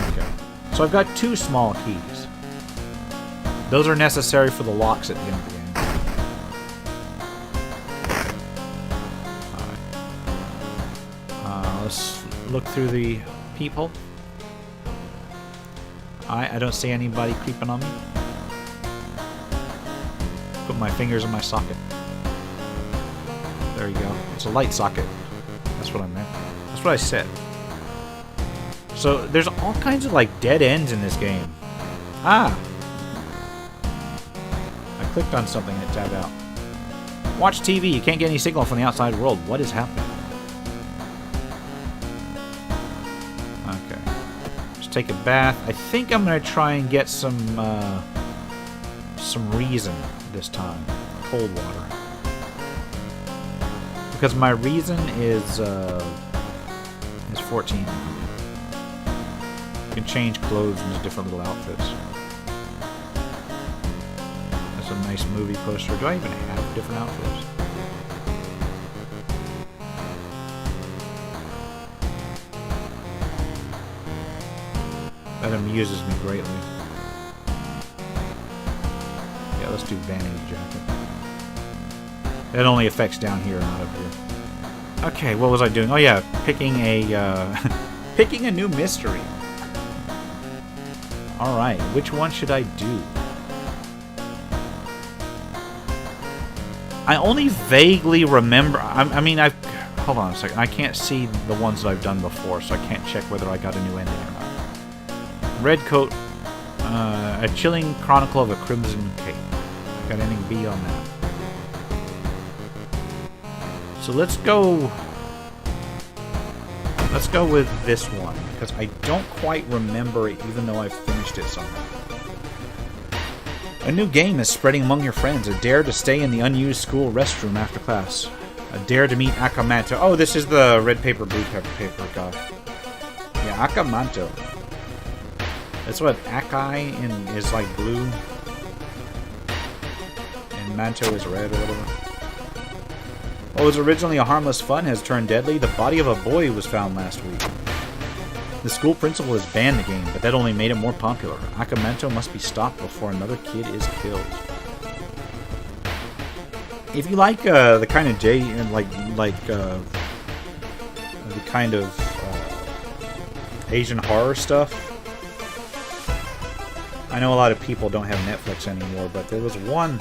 Okay. So I've got 2 small keys. Those are necessary for the locks at the end of the game. Alright. Let's look through the peephole. Alright, I don't see anybody creeping on me. Put my fingers in my socket. There you go. It's a light socket. That's what I meant. That's what I said. So there's all kinds of like dead ends in this game. Ah! I clicked on something and it tabbed out. Watch TV. You can't get any signal from the outside world. What is happening? Okay. Just take a bath. I think I'm gonna try and get some reason this time. Cold water. Because my reason is 14. You can change clothes into different little outfits. That's a nice movie poster. Do I even have different outfits? That amuses me greatly. Yeah, let's do vanity jacket. That only affects down here, not up here. Okay, what was I doing? Oh yeah, picking a picking a new mystery. All right, which one should I do? I only vaguely remember. I mean, I've hold on a second. I can't see the ones that I've done before, so I can't check whether I got a new ending or not. Red Coat, a chilling chronicle of a crimson cape. Got ending B on that. So let's go with this one, because I don't quite remember it, even though I've finished it somehow. A new game is spreading among your friends. A dare to stay in the unused school restroom after class. A dare to meet Akamanto. Oh, this is the red paper, blue paper guy. Yeah, Akamanto. That's what Akai is like blue. And Manto is red or whatever. What was originally a harmless fun has turned deadly. The body of a boy was found last week. The school principal has banned the game, but that only made it more popular. Akamanto must be stopped before another kid is killed. If you like the kind of the kind of Asian horror stuff, I know a lot of people don't have Netflix anymore, but there was one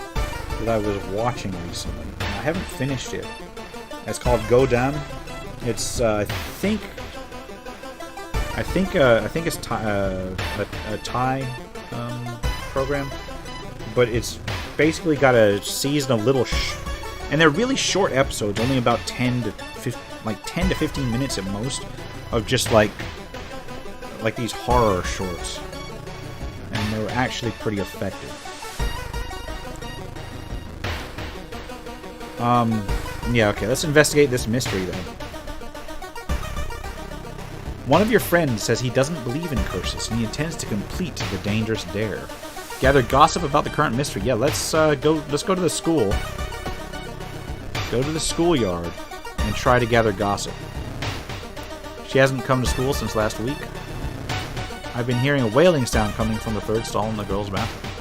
that I was watching recently. I haven't finished it. It's called Godam. It's I think it's a Thai program, but it's basically got a season of little, and they're really short episodes, only about 10 to 15 minutes at most, of just like these horror shorts, and they were actually pretty effective. Yeah, okay, let's investigate this mystery then. One of your friends says he doesn't believe in curses, and he intends to complete the dangerous dare. Gather gossip about the current mystery. Yeah, let's go to the school. Go to the schoolyard. and try to gather gossip. She hasn't come to school since last week. I've been hearing a wailing sound coming from the third stall in the girls' bathroom.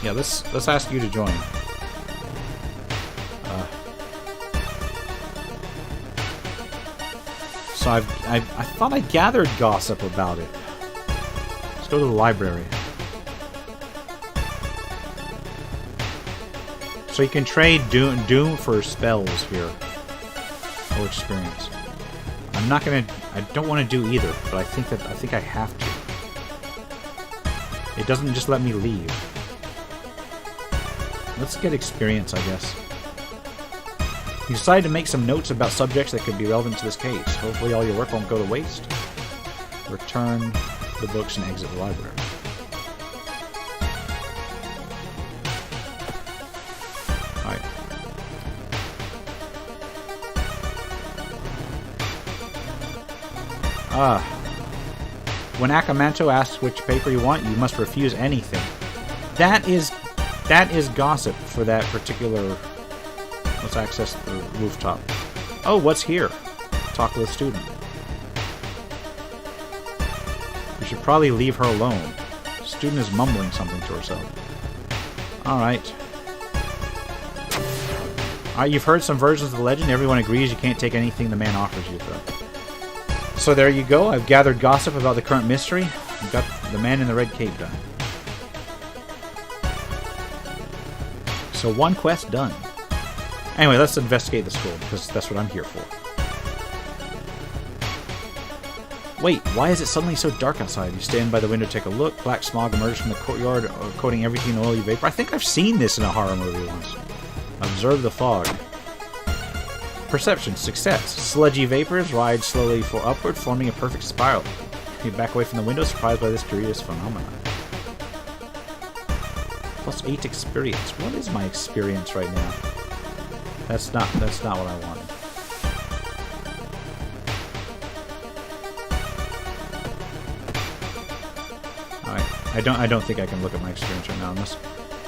Yeah, let's ask you to join. So I thought I gathered gossip about it. Let's go to the library. So you can trade Doom for spells here. Or experience. I'm not gonna... I don't want to do either, but I think I have to. It doesn't just let me leave. Let's get experience, I guess. You decided to make some notes about subjects that could be relevant to this case. Hopefully all your work won't go to waste. Return the books and exit the library. Alright. When Akamanto asks which paper you want, you must refuse anything. That is gossip for that particular... Let's access the rooftop. Oh, what's here? Talk with a student. We should probably leave her alone. The student is mumbling something to herself. Alright. Alright, you've heard some versions of the legend. Everyone agrees you can't take anything the man offers you, though. So there you go. I've gathered gossip about the current mystery. I've got the man in the red cape done. So one quest done. Anyway, let's investigate the school, because that's what I'm here for. Wait, why is it suddenly so dark outside? You stand by the window, take a look. Black smog emerges from the courtyard, coating everything in oily vapor. I think I've seen this in a horror movie once. Observe the fog. Perception, success. Sludgy vapors ride slowly upward, forming a perfect spiral. You back away from the window, surprised by this curious phenomenon. Plus 8 experience. What is my experience right now? That's not what I wanted. Alright. I don't think I can look at my experience right now unless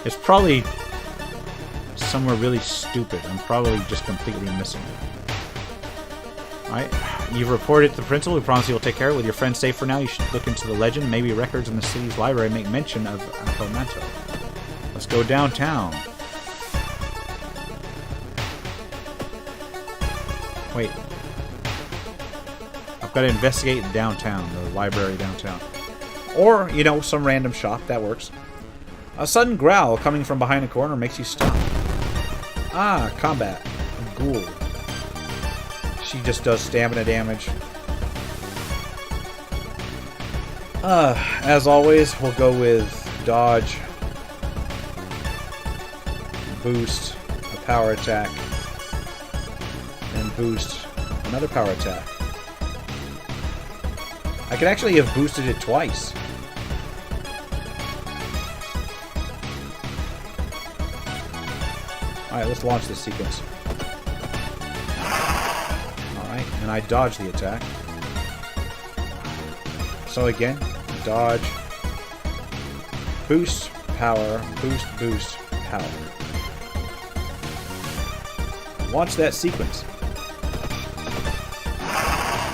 it's probably somewhere really stupid. I'm probably just completely missing it. Alright. You've reported to the principal who promised he will take care of it. With your friends safe for now, you should look into the legend. Maybe records in the city's library make mention of Akamanto. Let's go downtown. Wait. I've got to investigate downtown, the library downtown. Or, you know, some random shop. That works. A sudden growl coming from behind a corner makes you stop. Ah, combat. A ghoul. She just does stamina damage. As always, we'll go with dodge, boost, a power attack, and boost another power attack. I could actually have boosted it twice. Alright, let's launch this sequence. Alright, and I dodge the attack. So again, dodge, boost, power, boost, boost, power. Launch that sequence.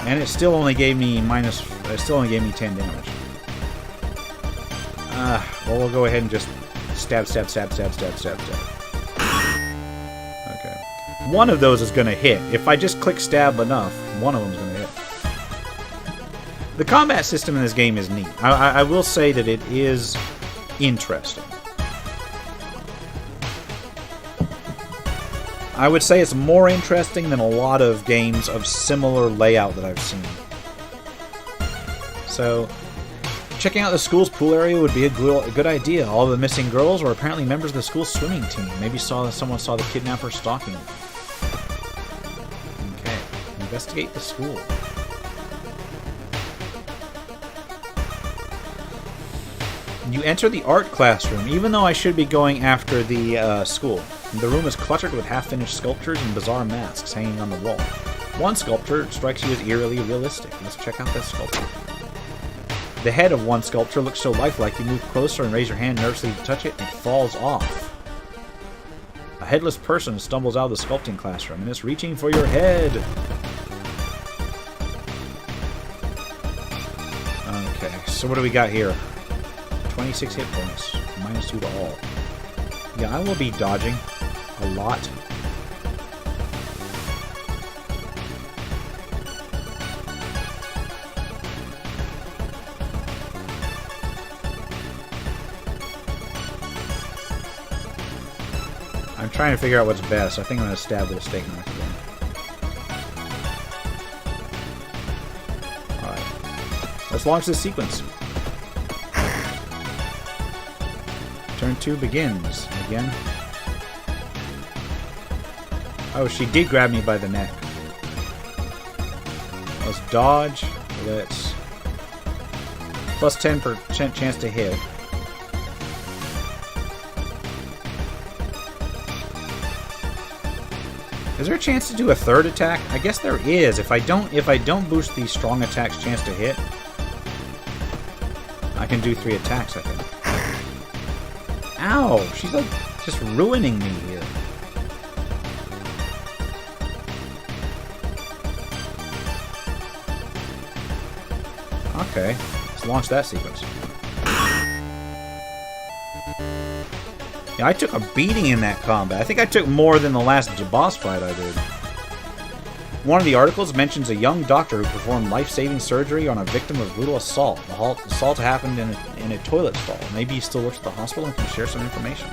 And it still only gave me it still only gave me 10 damage. Well, we'll go ahead and just stab, stab, stab, stab, stab, stab, stab. Okay. One of those is going to hit. If I just click stab enough, one of them is going to hit. The combat system in this game is neat. I will say that it is interesting. I would say it's more interesting than a lot of games of similar layout that I've seen. So, checking out the school's pool area would be a good idea. All of the missing girls were apparently members of the school's swimming team. Maybe someone saw the kidnapper stalking them. Okay, investigate the school. You enter the art classroom, even though I should be going after the school. The room is cluttered with half-finished sculptures and bizarre masks hanging on the wall. One sculpture strikes you as eerily realistic. Let's check out that sculpture. The head of one sculpture looks so lifelike, you move closer and raise your hand nervously to touch it, and it falls off. A headless person stumbles out of the sculpting classroom and is reaching for your head. Okay, so what do we got here? 26 hit points. -2 to all. Yeah, I will be dodging a lot. I'm trying to figure out what's best. I think I'm going to stab with a steak knife again. Alright. Let's launch this sequence. Turn 2 begins. Again. Oh, she did grab me by the neck. Let's dodge. Let's... Plus 10% chance to hit. Is there a chance to do a third attack? I guess there is. If I don't boost the strong attack's chance to hit, I can do 3 attacks, I think. Ow! She's like just ruining me here. Okay, let's launch that sequence. Yeah, I took a beating in that combat. I think I took more than the last boss fight I did. One of the articles mentions a young doctor who performed life-saving surgery on a victim of brutal assault. The assault happened in a toilet stall. Maybe he still works at the hospital and can share some information.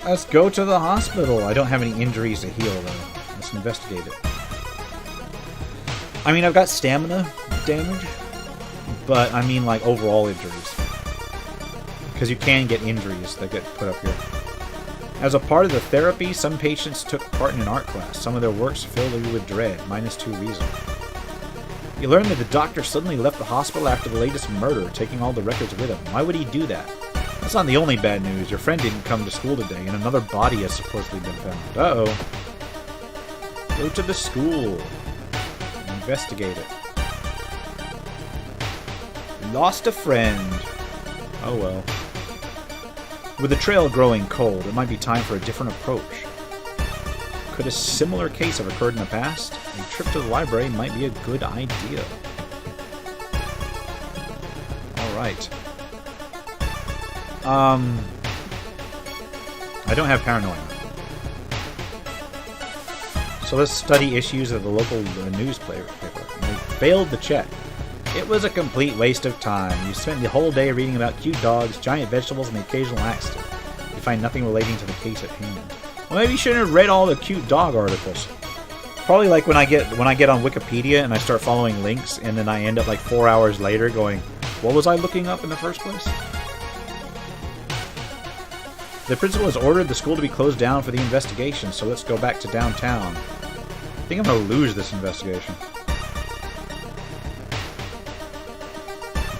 Let's go to the hospital. I don't have any injuries to heal, though. Let's investigate it. I mean, I've got stamina damage. But I mean, like, overall injuries. Because you can get injuries that get put up here. As a part of the therapy, some patients took part in an art class. Some of their works filled you with dread. -2 reason. You learn that the doctor suddenly left the hospital after the latest murder, taking all the records with him. Why would he do that? That's not the only bad news. Your friend didn't come to school today, and another body has supposedly been found. Uh-oh. Go to the school. Investigate it. Lost a friend. Oh well. With the trail growing cold, it might be time for a different approach. Could a similar case have occurred in the past? A trip to the library might be a good idea. Alright. I don't have paranoia. So let's study issues of the local newspaper. They failed to check. It was a complete waste of time. You spent the whole day reading about cute dogs, giant vegetables, and the occasional accident. You find nothing relating to the case at hand. Well, maybe you shouldn't have read all the cute dog articles. Probably like when I get on Wikipedia and I start following links, and then I end up like 4 hours later going, what was I looking up in the first place? The principal has ordered the school to be closed down for the investigation, so let's go back to downtown. I think I'm going to lose this investigation.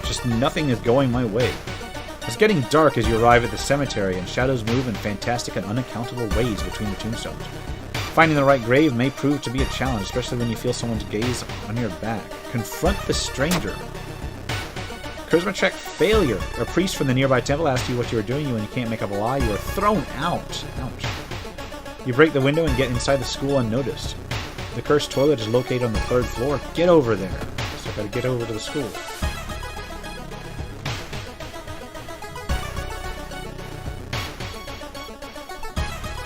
Just nothing is going my way. It's getting dark as you arrive at the cemetery, and shadows move in fantastic and unaccountable ways between the tombstones. Finding the right grave may prove to be a challenge, especially when you feel someone's gaze on your back. Confront the stranger. Charisma check failure. A priest from the nearby temple asks you what you are doing, and when you can't make up a lie, you are thrown out. Ouch. You break the window and get inside the school unnoticed. The cursed toilet is located on the 3rd floor. Get over there. So I gotta get over to the school.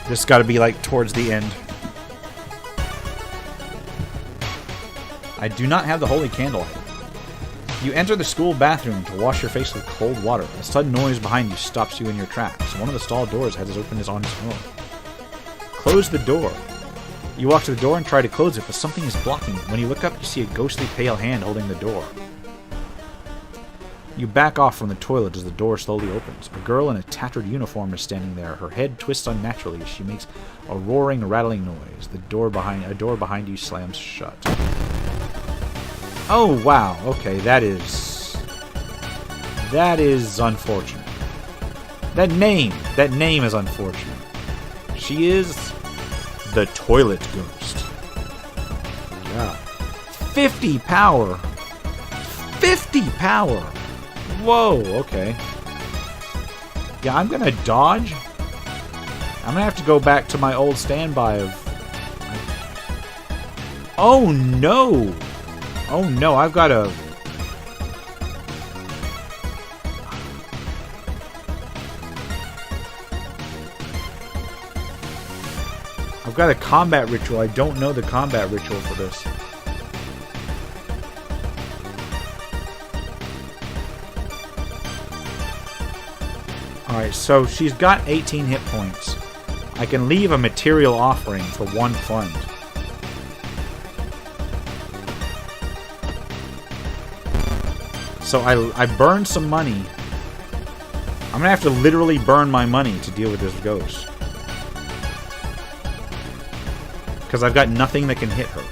This has got to be like towards the end. I do not have the holy candle item. You enter the school bathroom to wash your face with cold water. A sudden noise behind you stops you in your tracks. One of the stall doors has opened on its own. Close the door. You walk to the door and try to close it, but something is blocking it. When you look up, you see a ghostly pale hand holding the door. You back off from the toilet as the door slowly opens. A girl in a tattered uniform is standing there. Her head twists unnaturally as she makes a roaring, rattling noise. A door behind you slams shut. Oh, wow. Okay, that is unfortunate. That name is unfortunate. She is the Toilet Ghost. Yeah. 50 power. 50 power. Whoa, okay. Yeah, I'm gonna dodge. I'm gonna have to go back to my old standby of... Oh no! Oh no, I've got a... I've got a combat ritual. I don't know the combat ritual for this. Alright, so she's got 18 hit points. I can leave a material offering for 1 fund. So I burned some money. I'm gonna have to literally burn my money to deal with this ghost. Because I've got nothing that can hit her.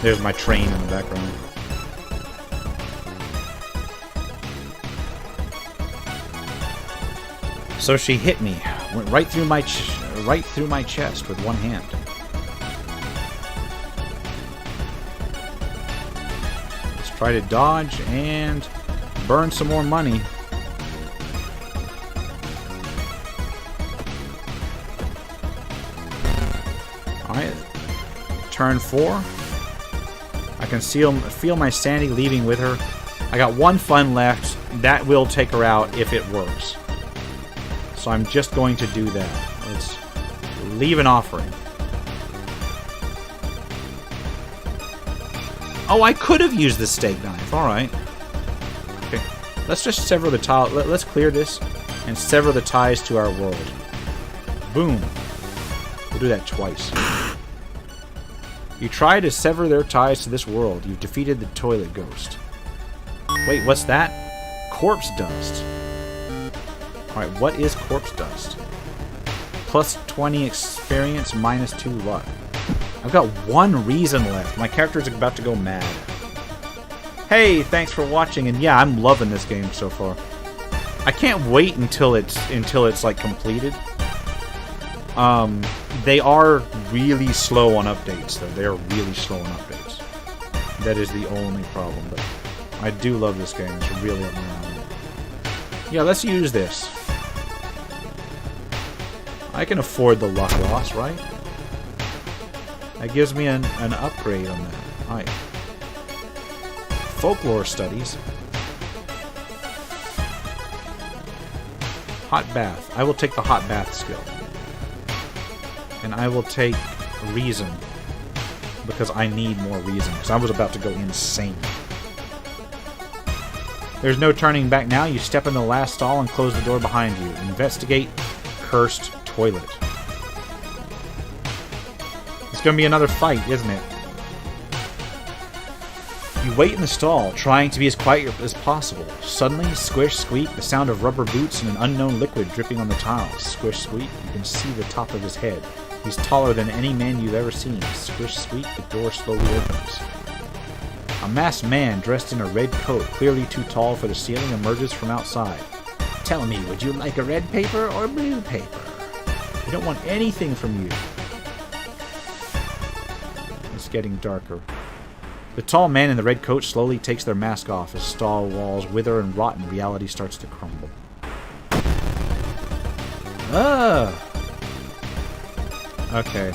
There's my train in the background. So she hit me, went right through my chest with one hand. Let's try to dodge and burn some more money. All right, turn 4. I can feel my sanity leaving with her. I got 1 fun left. That will take her out if it works. So I'm just going to do that. Let's leave an offering. Oh, I could have used the steak knife. Alright. Okay. Let's just sever the tile. Let's clear this and sever the ties to our world. Boom. We'll do that twice. You try to sever their ties to this world. You've defeated the toilet ghost. Wait, what's that? Corpse dust. Alright, what is corpse dust? Plus 20 experience, minus 2 luck. I've got 1 reason left. My character's about to go mad. Hey, thanks for watching, and yeah, I'm loving this game so far. I can't wait until it's like completed. They are really slow on updates, though. They are really slow on updates. That is the only problem, but I do love this game. It's really up my alley. Yeah, let's use this. I can afford the luck loss, right? That gives me an upgrade on that. Alright. Folklore studies. Hot bath. I will take the hot bath skill. And I will take reason. Because I need more reason. Because I was about to go insane. There's no turning back now. You step in the last stall and close the door behind you. Investigate cursed toilet. It's going to be another fight, isn't it? You wait in the stall, trying to be as quiet as possible. Suddenly, squish, squeak, the sound of rubber boots and an unknown liquid dripping on the tiles. Squish, squeak, you can see the top of his head. He's taller than any man you've ever seen. Squish, squeak, the door slowly opens. A masked man dressed in a red coat, clearly too tall for the ceiling, emerges from outside. Tell me, would you like a red paper or blue paper? We don't want anything from you. It's getting darker. The tall man in the red coat slowly takes their mask off as stall walls wither and rot and reality starts to crumble. Okay.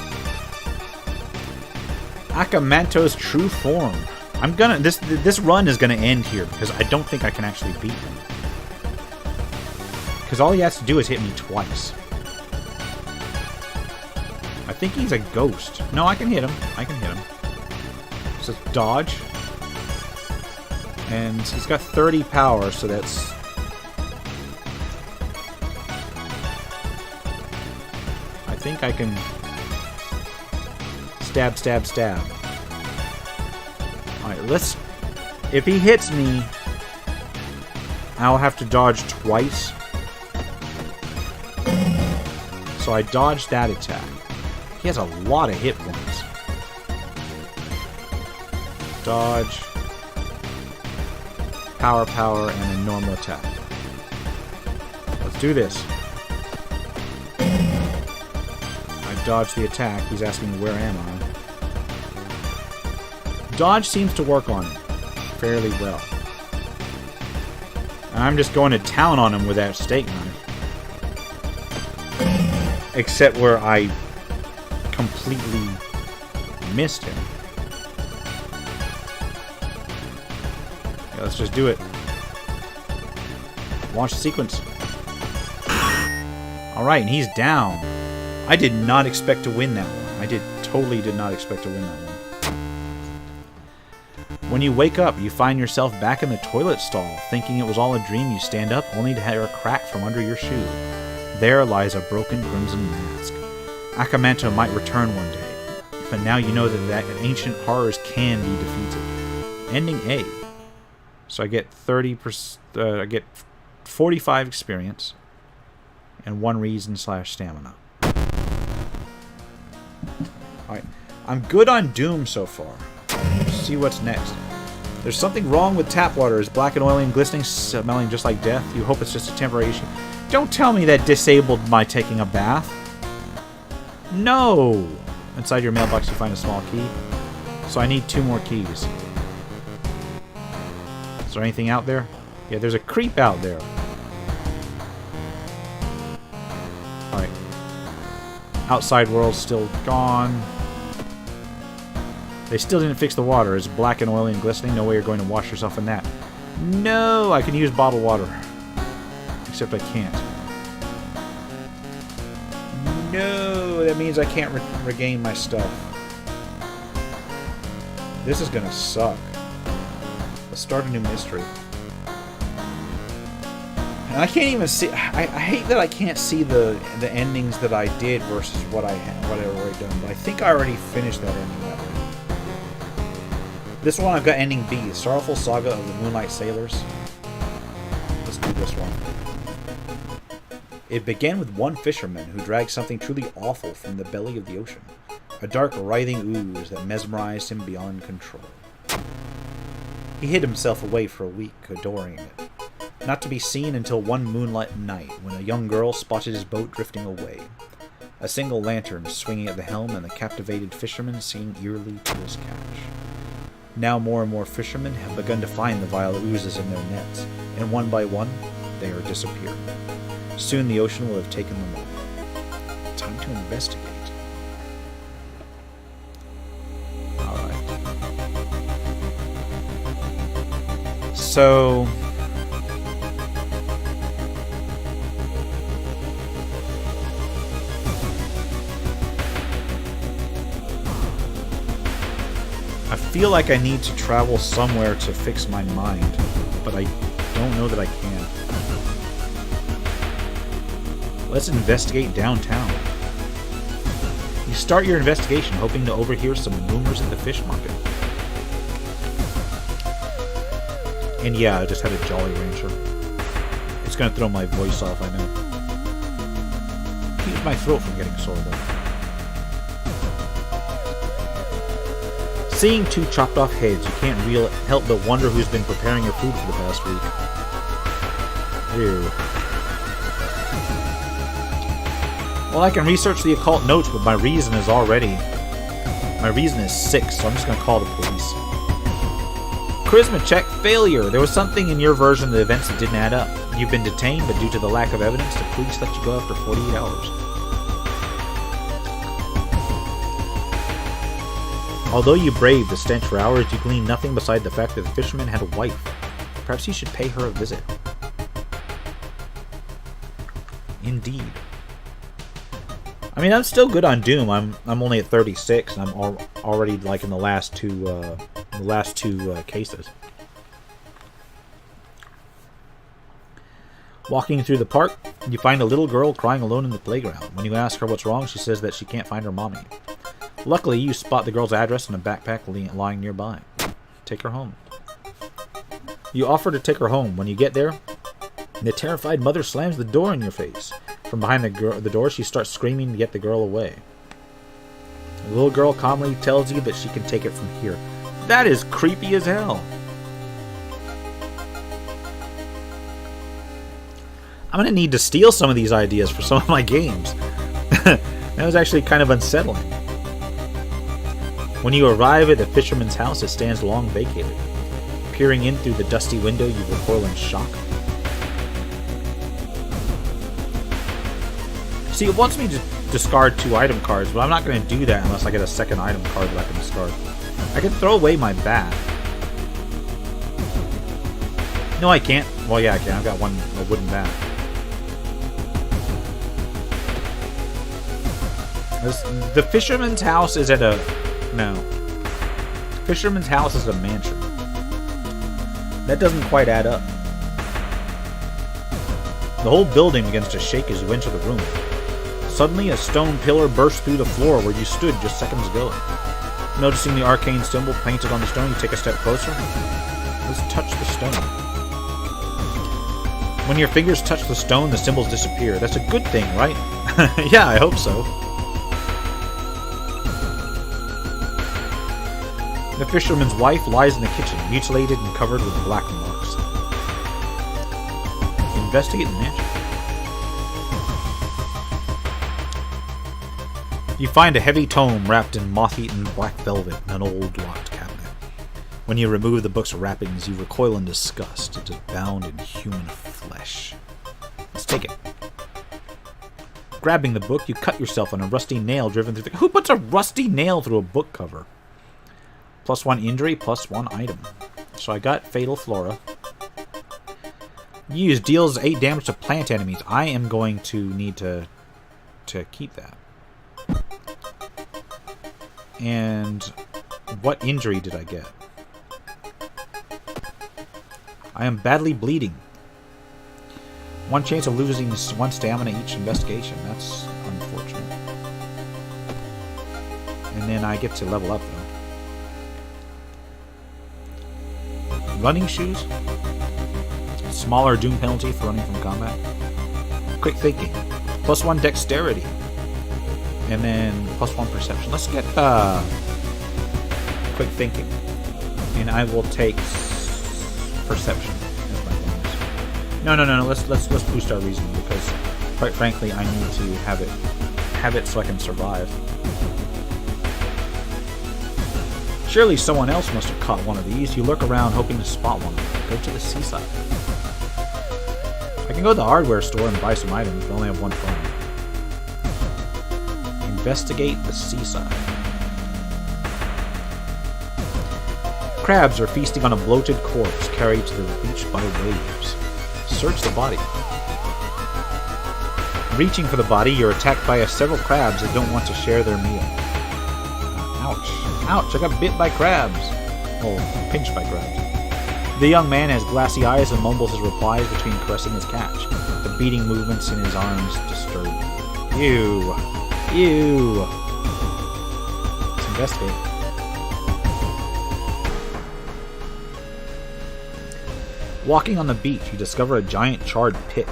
Akamanto's true form. I'm gonna... This run is gonna end here because I don't think I can actually beat him. Because all he has to do is hit me twice. I think he's a ghost. No, I can hit him. I can hit him. So dodge. And he's got 30 power, so that's... I think I can... Stab, stab, stab. Alright, let's... If he hits me, I'll have to dodge twice. So I dodged that attack. He has a lot of hit points. Dodge. Power, power, and a normal attack. Let's do this. I dodged the attack. He's asking where am I. Dodge seems to work on him fairly well. I'm just going to town on him with that steak knife. Except where I completely missed him. Yeah, let's just do it. Launch the sequence. Alright, and he's down. I did not expect to win that one. Totally did not expect to win that one. When you wake up, you find yourself back in the toilet stall. Thinking it was all a dream, you stand up only to hear a crack from under your shoe. There lies a broken crimson mask. Akamanto might return one day, but now you know that ancient horrors can be defeated. Ending A. So I get 30%. I get 45 experience and 1 reason / stamina. Alright, I'm good on Doom so far. Let's see what's next. There's something wrong with tap water. It's black and oily and glistening, smelling just like death. You hope it's just a temporary issue. Don't tell me that disabled my taking a bath. No! Inside your mailbox you find a small key. So I need 2 more keys. Is there anything out there? Yeah, there's a creep out there. Alright. Outside world's still gone. They still didn't fix the water. It's black and oily and glistening. No way you're going to wash yourself in that. No! I can use bottled water. Except I can't. No! That means I can't regain my stuff. This is gonna suck. Let's start a new mystery. And I can't even see... I hate that I can't see the endings that I did versus what I already done. But I think I already finished that ending that way. This one I've got ending B. Sorrowful Saga of the Moonlight Sailors. Let's do this one. It began with one fisherman who dragged something truly awful from the belly of the ocean. A dark, writhing ooze that mesmerized him beyond control. He hid himself away for a week, adoring it. Not to be seen until one moonlight night, when a young girl spotted his boat drifting away. A single lantern swinging at the helm, and the captivated fisherman singing eerily to his catch. Now more and more fishermen have begun to find the vile oozes in their nets, and one by one, they are disappearing. Soon the ocean will have taken them all. Time to investigate. Alright. So... I feel like I need to travel somewhere to fix my mind, but I don't know that I can. Let's investigate downtown. You start your investigation hoping to overhear some rumors at the fish market. And yeah, I just had a Jolly Rancher. It's gonna throw my voice off, I know. Keeps my throat from getting sore though. Seeing 2 chopped off heads, you can't help but wonder who's been preparing your food for the past week. Ew. Well, I can research the occult notes, but my reason is 6, so I'm just gonna call the police. Charisma check failure. There was something in your version of the events that didn't add up. You've been detained, but due to the lack of evidence, the police let you go after 48 hours. Although you braved the stench for hours, you gleaned nothing beside the fact that the fisherman had a wife. Perhaps you should pay her a visit. Indeed. I mean, I'm still good on Doom. I'm only at 36, and I'm already like in the last two cases. Walking through the park, you find a little girl crying alone in the playground. When you ask her what's wrong, she says that she can't find her mommy. Luckily, you spot the girl's address in a backpack lying nearby. Take her home. You offer to take her home. When you get there, the terrified mother slams the door in your face. From behind the door, she starts screaming to get the girl away. The little girl calmly tells you that she can take it from here. That is creepy as hell. I'm going to need to steal some of these ideas for some of my games. That was actually kind of unsettling. When you arrive at the fisherman's house, it stands long vacated. Peering in through the dusty window, you recoil in shock. See, it wants me to discard 2 item cards, but I'm not going to do that unless I get a second item card that I can discard. I can throw away my bat. No, I can't. Well, yeah, I can. I've got a wooden bat. The Fisherman's house is at a... No. Fisherman's house is a mansion. That doesn't quite add up. The whole building begins to shake as you enter the room. Suddenly, a stone pillar bursts through the floor where you stood just seconds ago. Noticing the arcane symbol painted on the stone, you take a step closer. Let's touch the stone. When your fingers touch the stone, the symbols disappear. That's a good thing, right? Yeah, I hope so. The fisherman's wife lies in the kitchen, mutilated and covered with black marks. Investigate the mansion. You find a heavy tome wrapped in moth-eaten black velvet in an old locked cabinet. When you remove the book's wrappings, you recoil in disgust. It is bound in human flesh. Let's take it. Grabbing the book, you cut yourself on a rusty nail driven through the... Who puts a rusty nail through a book cover? +1 injury, +1 item. So I got Fatal Flora. Use deals 8 damage to plant enemies. I am going to need to keep that. And what injury did I get? I am badly bleeding. 1 chance of losing 1 stamina each investigation. That's unfortunate. And then I get to level up, though. Running shoes. Smaller doom penalty for running from combat. Quick thinking. +1 dexterity. And then +1 perception. Let's get quick thinking. And I will take perception as my bonus. No. Let's boost our reasoning because, quite frankly, I need to have it so I can survive. Surely someone else must have caught one of these. You lurk around hoping to spot one. Go to the seaside. I can go to the hardware store and buy some items, but I only have 1 phone. Investigate the seaside. Crabs are feasting on a bloated corpse carried to the beach by waves. Search the body. Reaching for the body, you're attacked by several crabs that don't want to share their meal. Ouch. Ouch, I got bit by crabs. Oh, pinched by crabs. The young man has glassy eyes and mumbles his replies between caressing his catch. The beating movements in his arms disturb you. Ew. Ew. Let's investigate. Walking on the beach, you discover a giant charred pit.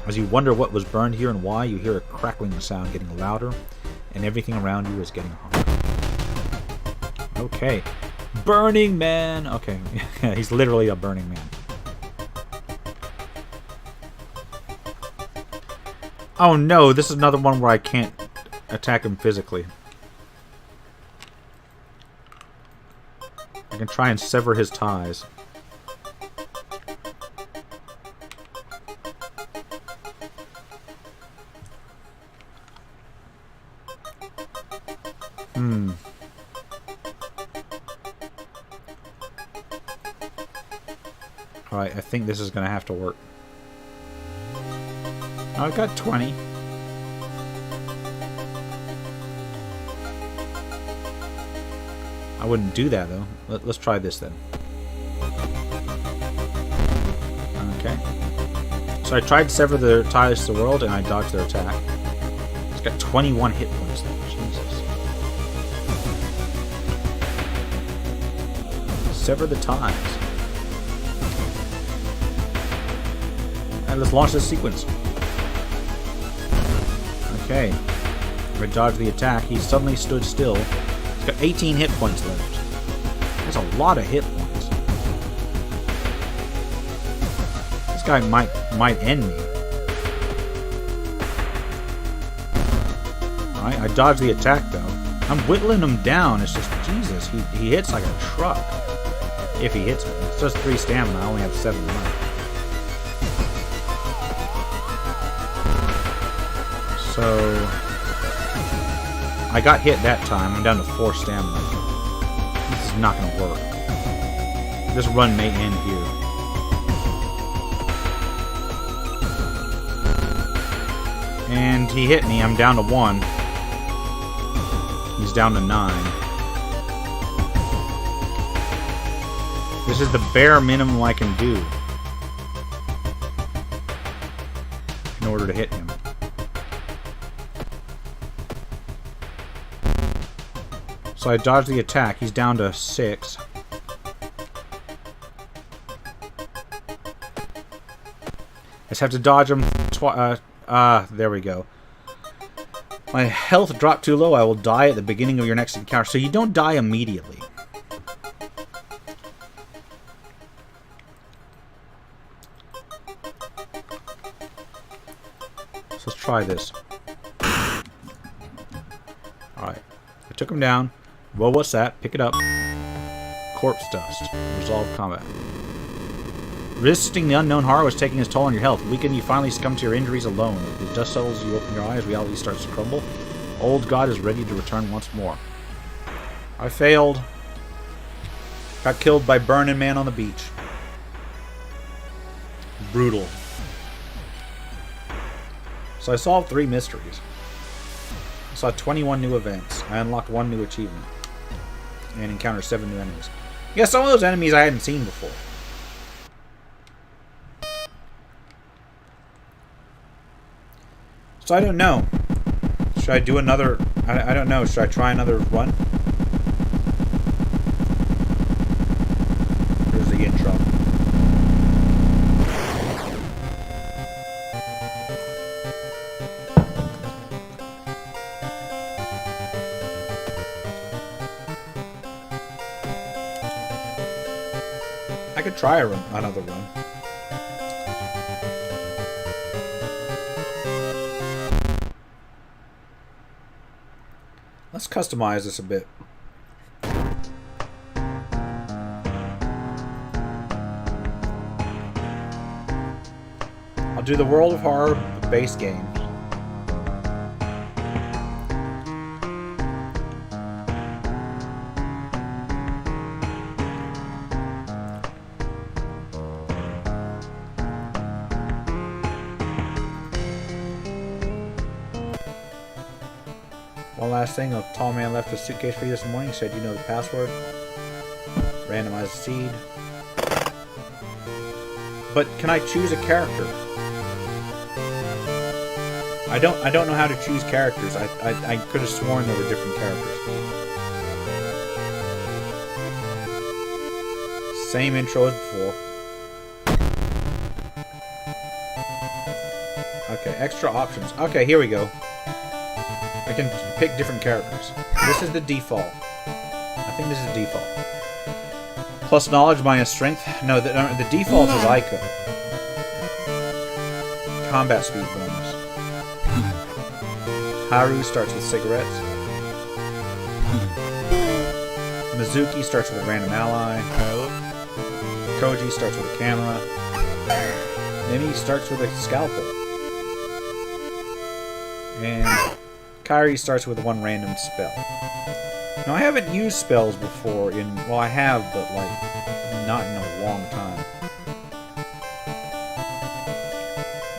As you wonder what was burned here and why, you hear a crackling sound getting louder, and everything around you is getting hotter. Okay. Burning Man! Okay, he's literally a burning man. Oh no, this is another one where I can't attack him physically. I can try and sever his ties. Alright, I think this is going to have to work. I've got 20. I wouldn't do that, though. Let's try this, then. Okay. So I tried to sever their ties to the world, and I dodged their attack. It's got 21 hit points, though. Jesus. Sever the ties. Alright, let's launch this sequence. Okay. I dodged the attack. He suddenly stood still. He's got 18 hit points left. That's a lot of hit points. This guy might end me. Alright, I dodged the attack though. I'm whittling him down. It's just, Jesus, he hits like a truck. If he hits me. It's just 3 stamina. I only have 7 left. So I got hit that time. I'm down to 4 stamina. This is not going to work. This run may end here. And he hit me. I'm down to 1. He's down to 9. This is the bare minimum I can do in order to hit him. So I dodged the attack. He's down to 6. I just have to dodge him twice. There we go. My health dropped too low. I will die at the beginning of your next encounter. So you don't die immediately. So let's try this. Alright. I took him down. Well, what's that? Pick it up. Corpse dust. Resolve combat. Resisting the unknown horror was taking its toll on your health. Weakened, you finally succumb to your injuries alone. As the dust settles, you open your eyes, reality starts to crumble. Old God is ready to return once more. I failed. Got killed by Burning Man on the beach. Brutal. So I solved 3 mysteries. I saw 21 new events. I unlocked 1 new achievement. And encountered 7 new enemies. Yeah, some of those enemies I hadn't seen before. So I don't know. Should I do another... I don't know. Should I try another run? Here's the intro. I could try another run. Let's customize this a bit. I'll do the World of Horror base game. One last thing, a tall man left a suitcase for you this morning. Said you know the password. Randomize the seed. But can I choose a character? I don't know how to choose characters. I could have sworn there were different characters. Same intro as before. Okay, extra options. Okay, here we go. I can pick different characters. This is the default. I think this is default. Plus knowledge minus strength. No, the default is Ico. Combat speed bonus. Haru starts with cigarettes. Mizuki starts with a random ally. Koji starts with a camera. Nemi starts with a scalpel. And Kairi starts with 1 random spell. Now, I haven't used spells before in... Well, I have, but, like, not in a long time.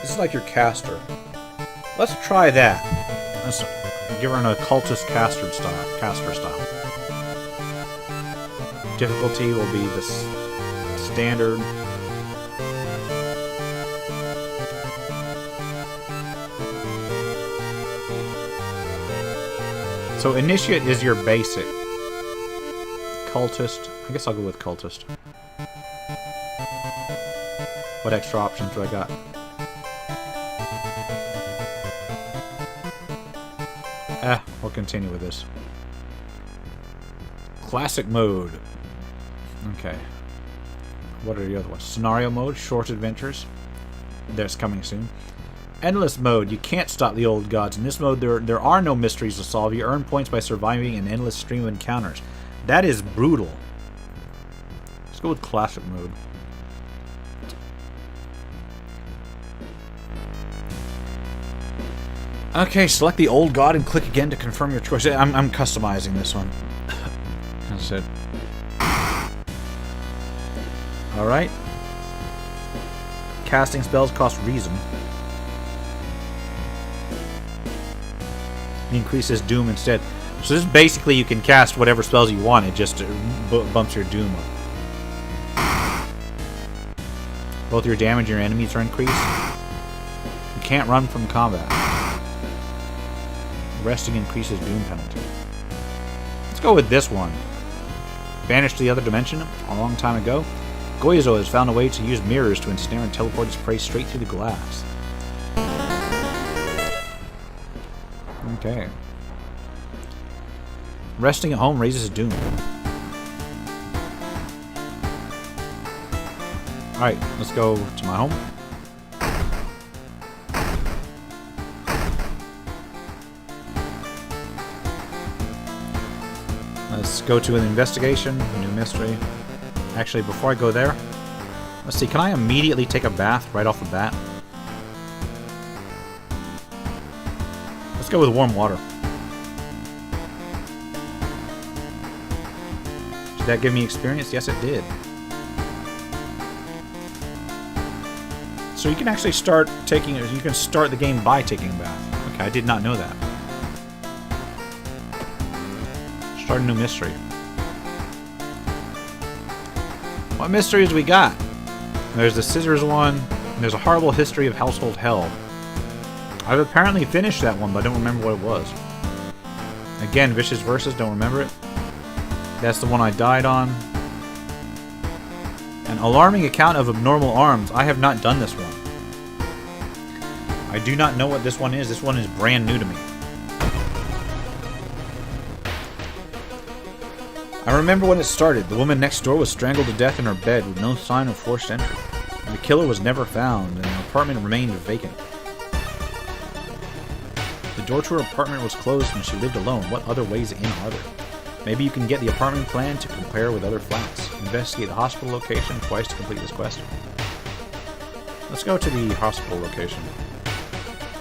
This is like your caster. Let's try that. Let's give her an occultist caster style. Difficulty will be the standard. So Initiate is your basic. Cultist. I guess I'll go with Cultist. What extra options do I got? We'll continue with this. Classic mode. Okay. What are the other ones? Scenario mode, short adventures. That's coming soon. Endless mode. You can't stop the old gods. In this mode, there are no mysteries to solve. You earn points by surviving an endless stream of encounters. That is brutal. Let's go with classic mode. Okay, select the old god and click again to confirm your choice. I'm customizing this one. As I said. Alright. Casting spells cost reason. Increases doom instead. So this is basically you can cast whatever spells you want. It just bumps your doom up. Both your damage and your enemies are increased. You can't run from combat. Resting increases doom penalty. Let's go with this one. Banished to the other dimension a long time ago, Goizo has found a way to use mirrors to ensnare and teleport his prey straight through the glass. Okay. Resting at home raises doom. Alright, let's go to my home. Let's go to an investigation, a new mystery. Actually, before I go there, let's see, can I immediately take a bath right off the bat? Let's go with warm water. Did that give me experience? Yes, it did. So you can actually start taking, you can start the game by taking a bath. Okay, I did not know that. Start a new mystery. What mysteries we got? There's the scissors one, and there's a horrible history of household hell. I've apparently finished that one, but I don't remember what it was. Again, Vicious Verses, don't remember it. That's the one I died on. An alarming account of abnormal arms. I have not done this one. I do not know what this one is. This one is brand new to me. I remember when it started. The woman next door was strangled to death in her bed with no sign of forced entry. The killer was never found, and the apartment remained vacant. The door to her apartment was closed and she lived alone. What other ways in are there? Maybe you can get the apartment plan to compare with other flats. Investigate the hospital location twice to complete this quest. Let's go to the hospital location.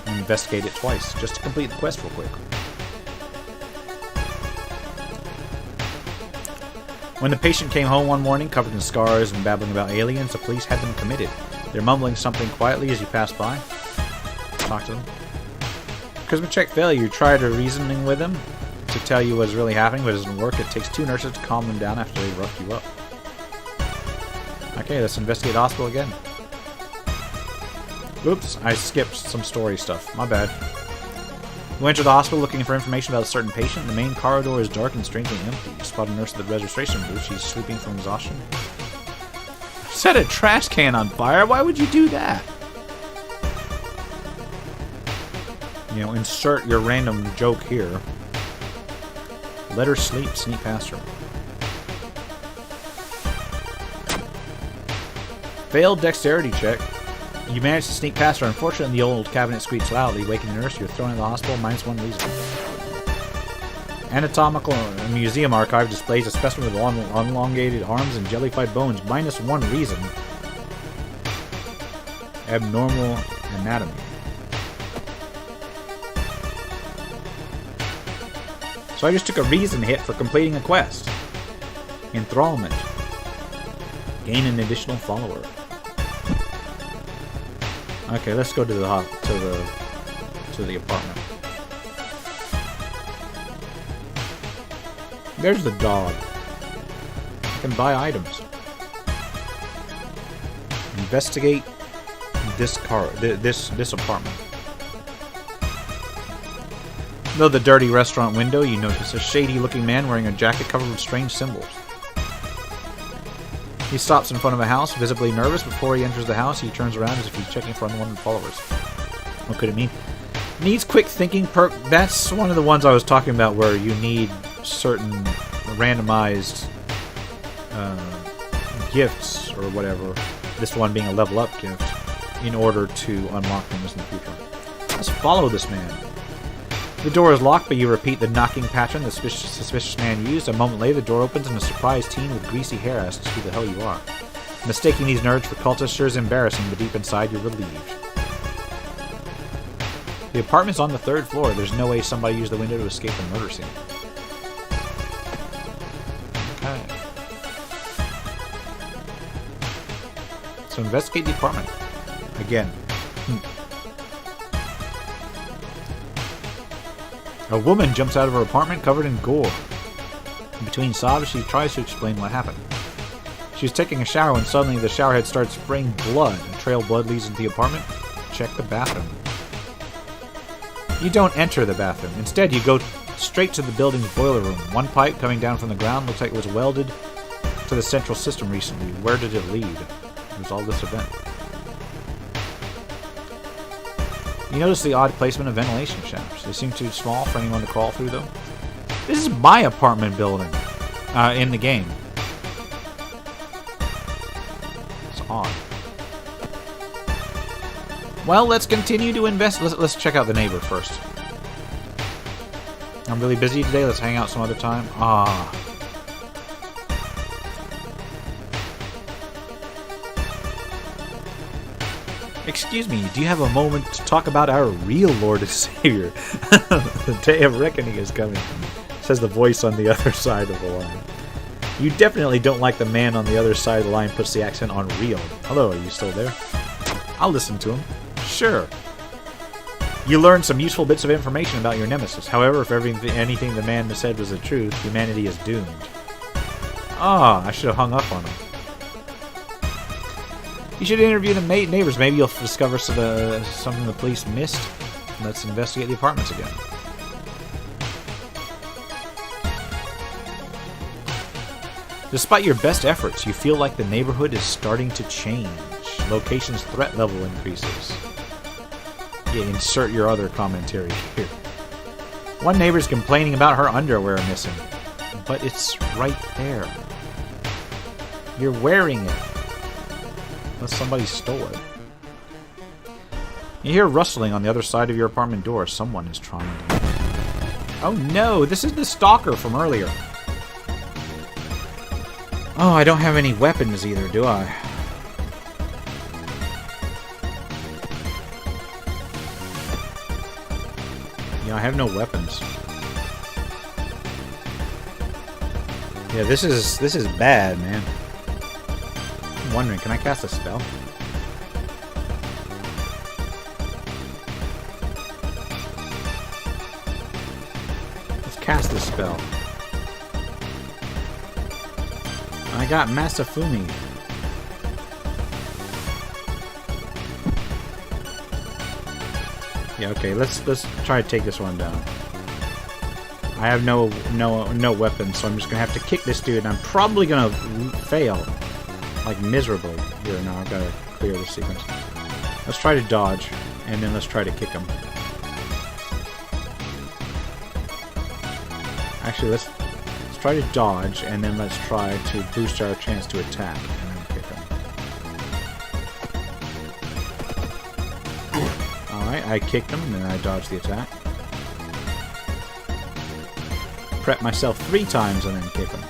And investigate it twice, just to complete the quest real quick. When the patient came home one morning, covered in scars and babbling about aliens, the police had them committed. They're mumbling something quietly as you pass by. Talk to them. Charisma check failure. You try to reasoning with them to tell you what's really happening, but it doesn't work. It takes 2 nurses to calm them down after they rough you up. Okay, let's investigate the hospital again. Oops, I skipped some story stuff. My bad. You enter the hospital looking for information about a certain patient. The main corridor is dark and strangely empty. You spot a nurse at the registration booth. She's sleeping from exhaustion. Set a trash can on fire? Why would you do that? You know, insert your random joke here. Let her sleep. Sneak past her. Failed dexterity check. You managed to sneak past her. Unfortunately, the old cabinet squeaks loudly, waking the nurse. You're thrown in the hospital. -1 reason. Anatomical Museum Archive displays a specimen with elongated arms and jellified bones. -1 reason. Abnormal anatomy. So I just took a reason hit for completing a quest. Enthrallment. Gain an additional follower. Okay, let's go to the apartment. There's the dog. I can buy items. Investigate this this apartment. Though the dirty restaurant window, you notice a shady-looking man wearing a jacket covered with strange symbols. He stops in front of a house, visibly nervous. Before he enters the house, he turns around as if he's checking for unwanted followers. What could it mean? Needs quick thinking perk. That's one of the ones I was talking about where you need certain randomized gifts or whatever. This one being a level up gift in order to unlock things in the future. Let's follow this man. The door is locked, but you repeat the knocking pattern the suspicious man used. A moment later, the door opens and a surprised teen with greasy hair asks who the hell you are. Mistaking these nerds for cultists sure is embarrassing, but deep inside you're relieved. The apartment's on the 3rd floor. There's no way somebody used the window to escape the murder scene. Okay. So investigate the apartment. Again. A woman jumps out of her apartment covered in gore. Between sobs, she tries to explain what happened. She's taking a shower when suddenly the showerhead starts spraying blood. A trail of blood leads into the apartment. Check the bathroom. You don't enter the bathroom. Instead, you go straight to the building's boiler room. One pipe coming down from the ground looks like it was welded to the central system recently. Where did it lead? Resolve this event. You notice the odd placement of ventilation shafts. They seem too small for anyone to crawl through, though. This is my apartment building in the game. It's odd. Well, let's continue to invest. Let's check out the neighbor first. I'm really busy today. Let's hang out some other time. Excuse me, do you have a moment to talk about our real Lord and Savior? The day of reckoning is coming, says the voice on the other side of the line. You definitely don't like the man on the other side of the line puts the accent on real. Hello, are you still there? I'll listen to him. Sure. You learned some useful bits of information about your nemesis. However, if anything the man said was the truth, humanity is doomed. I should have hung up on him. You should interview the neighbors. Maybe you'll discover something the police missed. Let's investigate the apartments again. Despite your best efforts, you feel like the neighborhood is starting to change. Location's threat level increases. Yeah, insert your other commentary here. One neighbor's complaining about her underwear missing. But it's right there. You're wearing it. Unless somebody stole it. You hear rustling on the other side of your apartment door. Someone is trying to... Oh no, this is the stalker from earlier. Oh, I don't have any weapons either, do I? Yeah, I have no weapons. Yeah, this is bad, man. I'm wondering, can I cast a spell? Let's cast this spell. I got Masafumi. Yeah, okay, let's try to take this one down. I have no weapons, so I'm just gonna have to kick this dude, and I'm probably gonna fail. Like, miserably. Here, now I've gotta clear this sequence. Let's try to dodge, and then let's try to kick him. Actually, let's try to dodge, and then let's try to boost our chance to attack, and then kick him. Alright, I kicked him, and then I dodged the attack. Prep myself 3 times, and then kick him.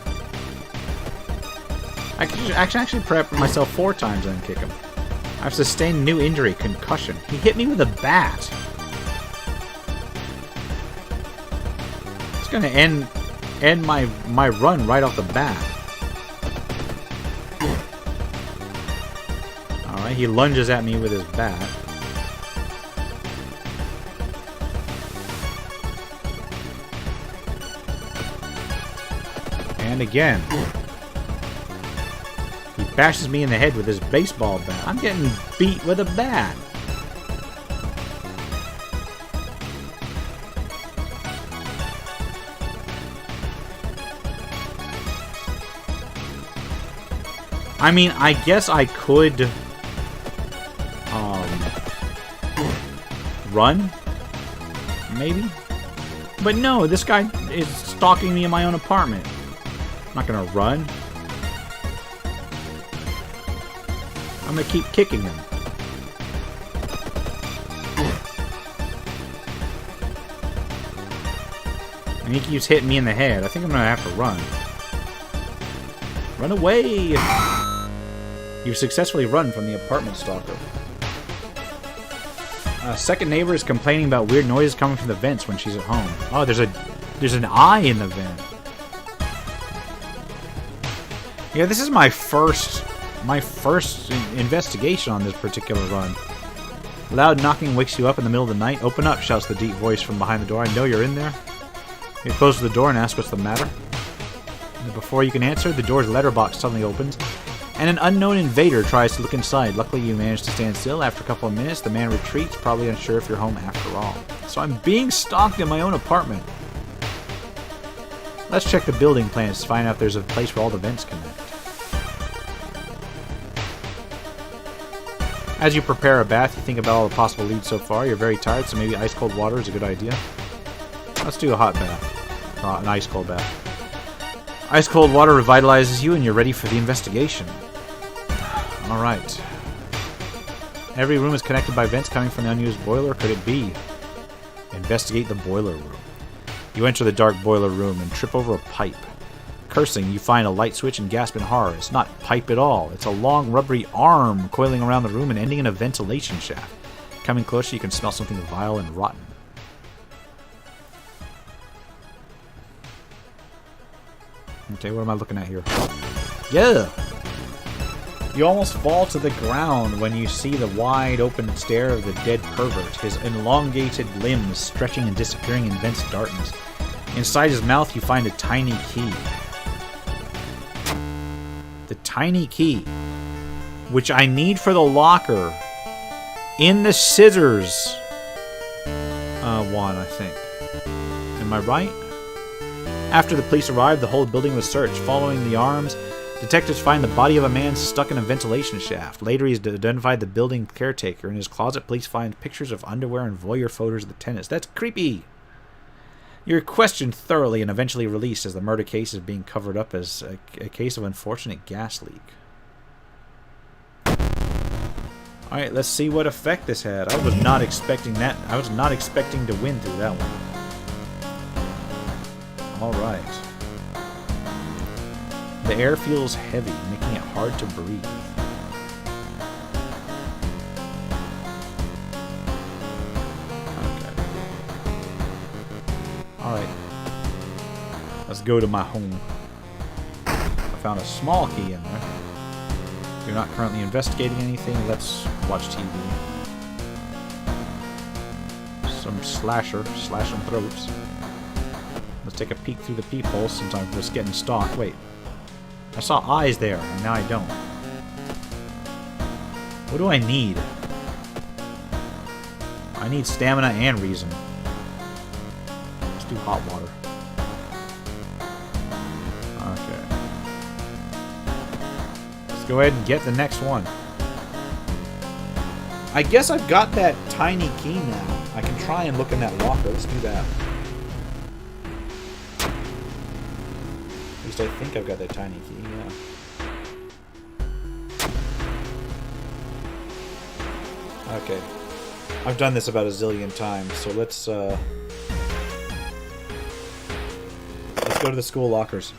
I can actually prep myself 4 times and then kick him. I've sustained new injury, concussion. He hit me with a bat. It's gonna end my run right off the bat. Alright, he lunges at me with his bat. And again. He bashes me in the head with his baseball bat. I'm getting beat with a bat. I mean, I guess I could run, maybe, but no, this guy is stalking me in my own apartment. I'm not gonna run. I'm gonna keep kicking him. And he keeps hitting me in the head. I think I'm gonna have to run. Run away! You've successfully run from the apartment stalker. Second neighbor is complaining about weird noises coming from the vents when she's at home. Oh, there's an eye in the vent. Yeah, this is my first investigation on this particular run. Loud knocking wakes you up in the middle of the night. Open up, shouts the deep voice from behind the door. I know you're in there. You close the door and ask what's the matter. And before you can answer, the door's letterbox suddenly opens, and an unknown invader tries to look inside. Luckily, you manage to stand still. After a couple of minutes, the man retreats, probably unsure if you're home after all. So I'm being stalked in my own apartment. Let's check the building plans to find out if there's a place where all the vents connect. As you prepare a bath, you think about all the possible leads so far. You're very tired, so maybe ice-cold water is a good idea. Let's do a hot bath. An ice-cold bath. Ice-cold water revitalizes you, and you're ready for the investigation. Alright. Every room is connected by vents coming from the unused boiler. Could it be? Investigate the boiler room. You enter the dark boiler room and trip over a pipe. Cursing, you find a light switch and gasp in horror. It's not pipe at all. It's a long, rubbery arm coiling around the room and ending in a ventilation shaft. Coming closer, you can smell something vile and rotten. Okay, what am I looking at here? Yeah! You almost fall to the ground when you see the wide open stare of the dead pervert, his elongated limbs stretching and disappearing in dense darkness. Inside his mouth, you find a tiny key. The tiny key, which I need for the locker in the scissors one, I think. Am I right? After the police arrived, the whole building was searched. Following the arms, detectives find the body of a man stuck in a ventilation shaft. Later, he's identified the building caretaker. In his closet, police find pictures of underwear and voyeur photos of the tenants. That's creepy! You're questioned thoroughly and eventually released as the murder case is being covered up as a case of unfortunate gas leak. Alright, let's see what effect this had. I was not expecting that. I was not expecting to win through that one. Alright. The air feels heavy, making it hard to breathe. Alright. Let's go to my home. I found a small key in there. You're not currently investigating anything. Let's watch TV. Some slasher, slashing throats. Let's take a peek through the peephole since I'm just getting stalked. Wait. I saw eyes there, and now I don't. What do I need? I need stamina and reason. Let's do hot water. Okay. Let's go ahead and get the next one. I guess I've got that tiny key now. I can try and look in that locker. Let's do that. At least I think I've got that tiny key, yeah. Okay. I've done this about a zillion times, so let's go to the school lockers.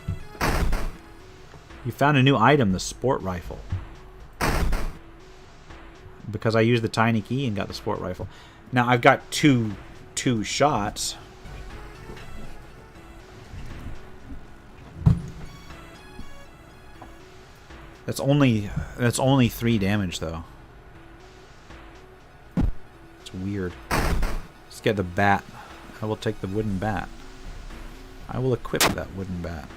You found a new item, the sport rifle. Because I used the tiny key and got the sport rifle. Now I've got two shots. That's only 3 damage though. It's weird. Let's get the bat. I will take the wooden bat. I will equip that wooden bat.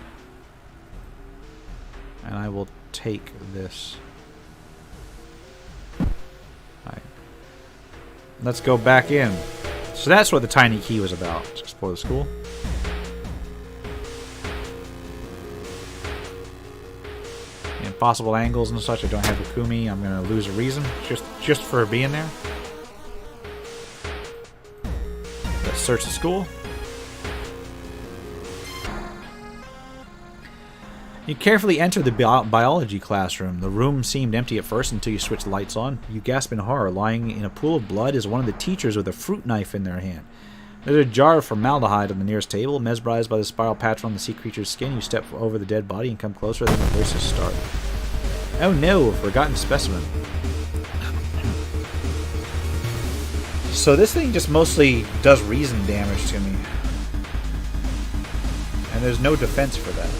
And I will take this. Alright. Let's go back in. So that's what the tiny key was about. Let's explore the school. Impossible angles and such. I don't have Akumi. I'm gonna lose a reason just for being there. Let's search the school. You carefully enter the biology classroom. The room seemed empty at first until you switch the lights on. You gasp in horror. Lying in a pool of blood is one of the teachers with a fruit knife in their hand. There's a jar of formaldehyde on the nearest table. Mesmerized by the spiral pattern on the sea creature's skin, you step over the dead body and come closer, then the voices start. Oh no, a forgotten specimen. So this thing just mostly does reason damage to me. And there's no defense for that.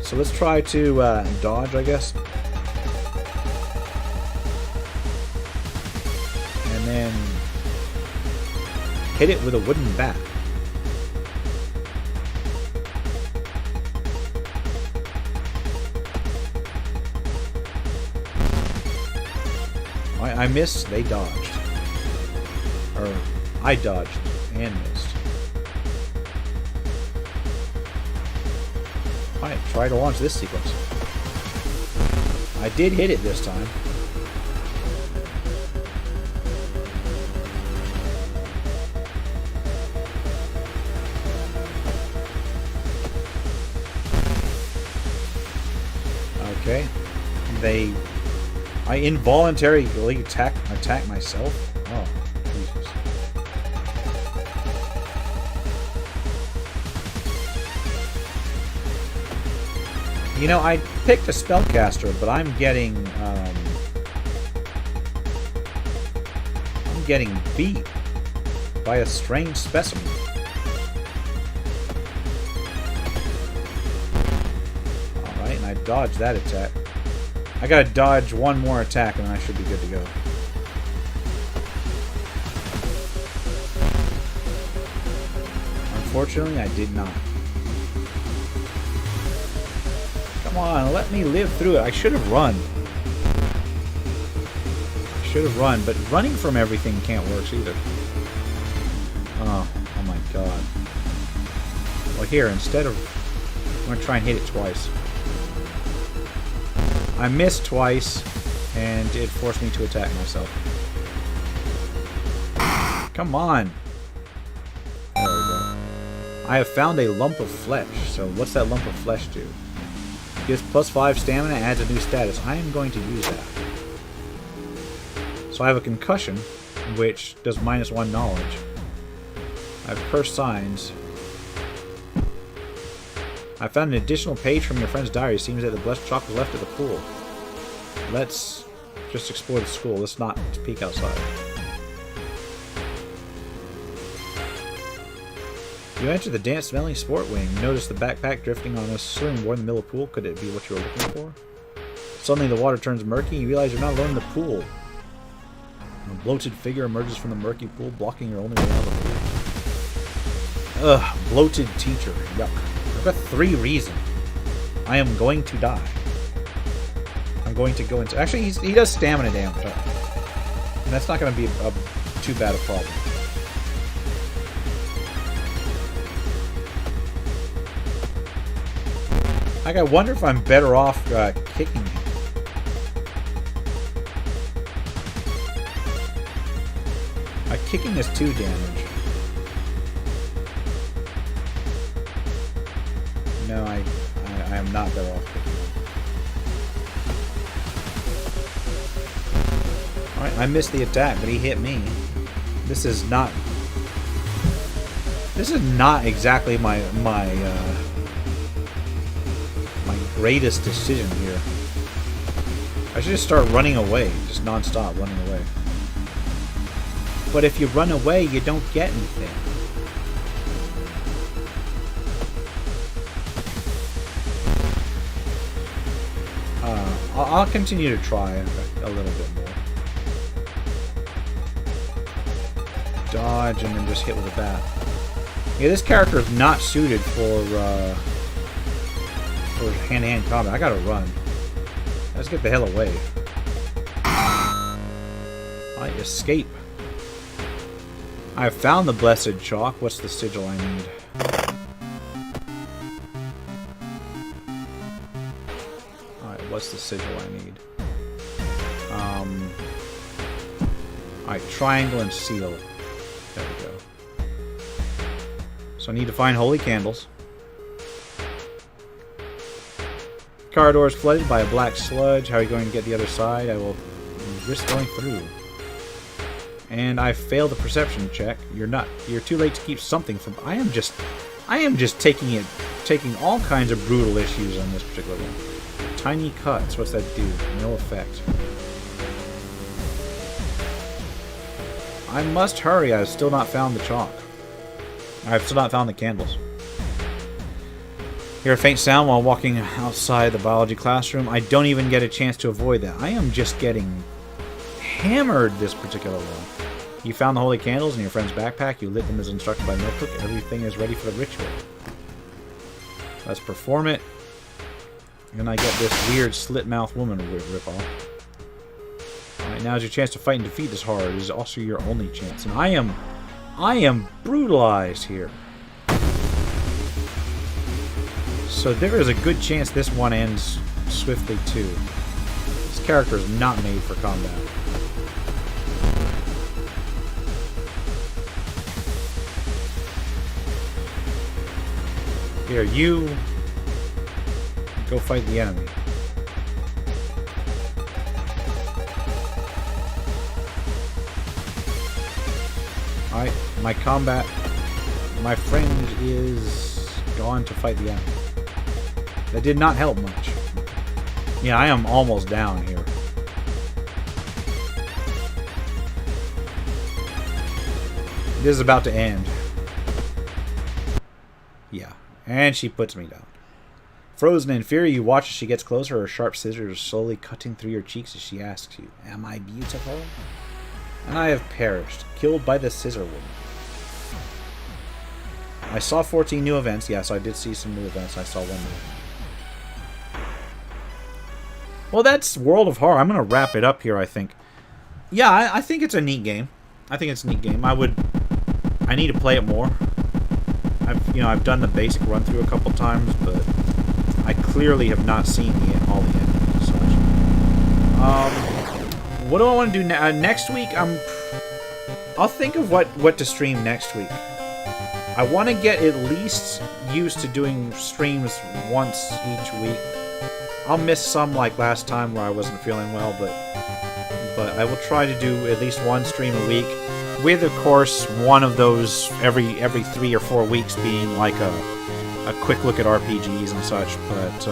So let's try to dodge, I guess. And then hit it with a wooden bat. I missed, they dodged. Or, I dodged and missed. Alright, try to launch this sequence. I did hit it this time. Okay. I involuntarily attack myself. Oh, Jesus. You know, I picked a spellcaster, but I'm getting beat by a strange specimen. All right, and I dodged that attack. I gotta dodge one more attack and then I should be good to go. Unfortunately, I did not. Come on, let me live through it. I should have run. I should have run, but running from everything can't work either. Oh my god. Well, here, instead of... I'm gonna try and hit it twice. I missed twice, and it forced me to attack myself. Come on! There we go. I have found a lump of flesh. So what's that lump of flesh do? Gives +5 stamina, adds a new status. I am going to use that. So I have a concussion, which does -1 knowledge. I have cursed signs. I found an additional page from your friend's diary. It seems that the blessed chalk was left at the pool. Let's just explore the school. Let's not peek outside. You enter the damp-smelling sport wing. Notice the backpack drifting on a swimming board in the middle of the pool. Could it be what you were looking for? Suddenly the water turns murky. You realize you're not alone in the pool. A bloated figure emerges from the murky pool, blocking your only way out of the pool. Ugh, bloated teacher. Yuck. I've got 3 reasons. I am going to die. I'm going to go into... Actually, he does stamina damage. And that's not going to be too bad a problem. Like, I wonder if I'm better off kicking him. Kicking is 2 damage. No, I am not better off kicking him. Alright, I missed the attack, but he hit me. This is not exactly my greatest decision here. I should just start running away. Just non-stop running away. But if you run away, you don't get anything. I'll continue to try a little bit more. Dodge and then just hit with a bat. Yeah, this character is not suited for hand-to-hand combat. I gotta run. Let's get the hell away. I escape. I have found the blessed chalk. What's the sigil I need? Alright, what's the sigil I need? Alright, triangle and seal. There we go. So I need to find holy candles. Corridor is flooded by a black sludge. How are you going to get the other side? I will risk going through. And I failed the perception check. You're too late to keep something from... I am just taking all kinds of brutal issues on this particular one. Tiny cuts. What's that do? No effect. I must hurry. I've still not found the chalk. I've still not found the candles. Hear a faint sound while walking outside the biology classroom. I don't even get a chance to avoid that. I am just getting hammered this particular one. You found the holy candles in your friend's backpack. You lit them as instructed by Notebook. Everything is ready for the ritual. Let's perform it. And I get this weird slit-mouth woman ripoff. Alright, now is your chance to fight and defeat this horror. It is also your only chance. And I am brutalized here. So there is a good chance this one ends swiftly too. This character is not made for combat. Here, you go fight the enemy. Alright, my combat. My friend is gone to fight the enemy. That did not help much. Yeah, I am almost down here. This is about to end. Yeah. And she puts me down. Frozen in fear, you watch as she gets closer, her sharp scissors slowly cutting through your cheeks as she asks you, "Am I beautiful?" And I have perished, killed by the scissor woman. I saw 14 new events. Yes, I did see some new events. I saw one new. Well, that's World of Horror. I'm going to wrap it up here, I think. Yeah, I think it's a neat game. I think it's a neat game. I need to play it more. I've done the basic run through a couple times, but I clearly have not seen all the endings and such. What do I want to do next week? I'll think of what to stream next week. I want to get at least used to doing streams once each week. I'll miss some like last time where I wasn't feeling well, but I will try to do at least one stream a week, with of course one of those every 3 or 4 weeks being like a quick look at RPGs and such. But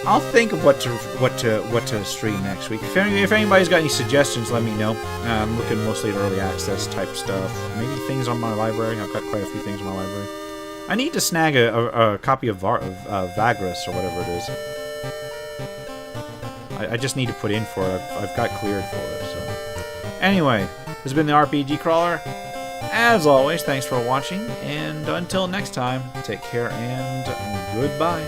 I'll think of what to stream next week. If anybody's got any suggestions, let me know. I'm looking mostly at early access type stuff, maybe things on my library. I've got quite a few things on my library. I need to snag a copy of Vagras or whatever it is. I just need to put in for it. I've got cleared for it. So anyway, this has been the RPG Crawler. As always, thanks for watching, and until next time, take care and goodbye.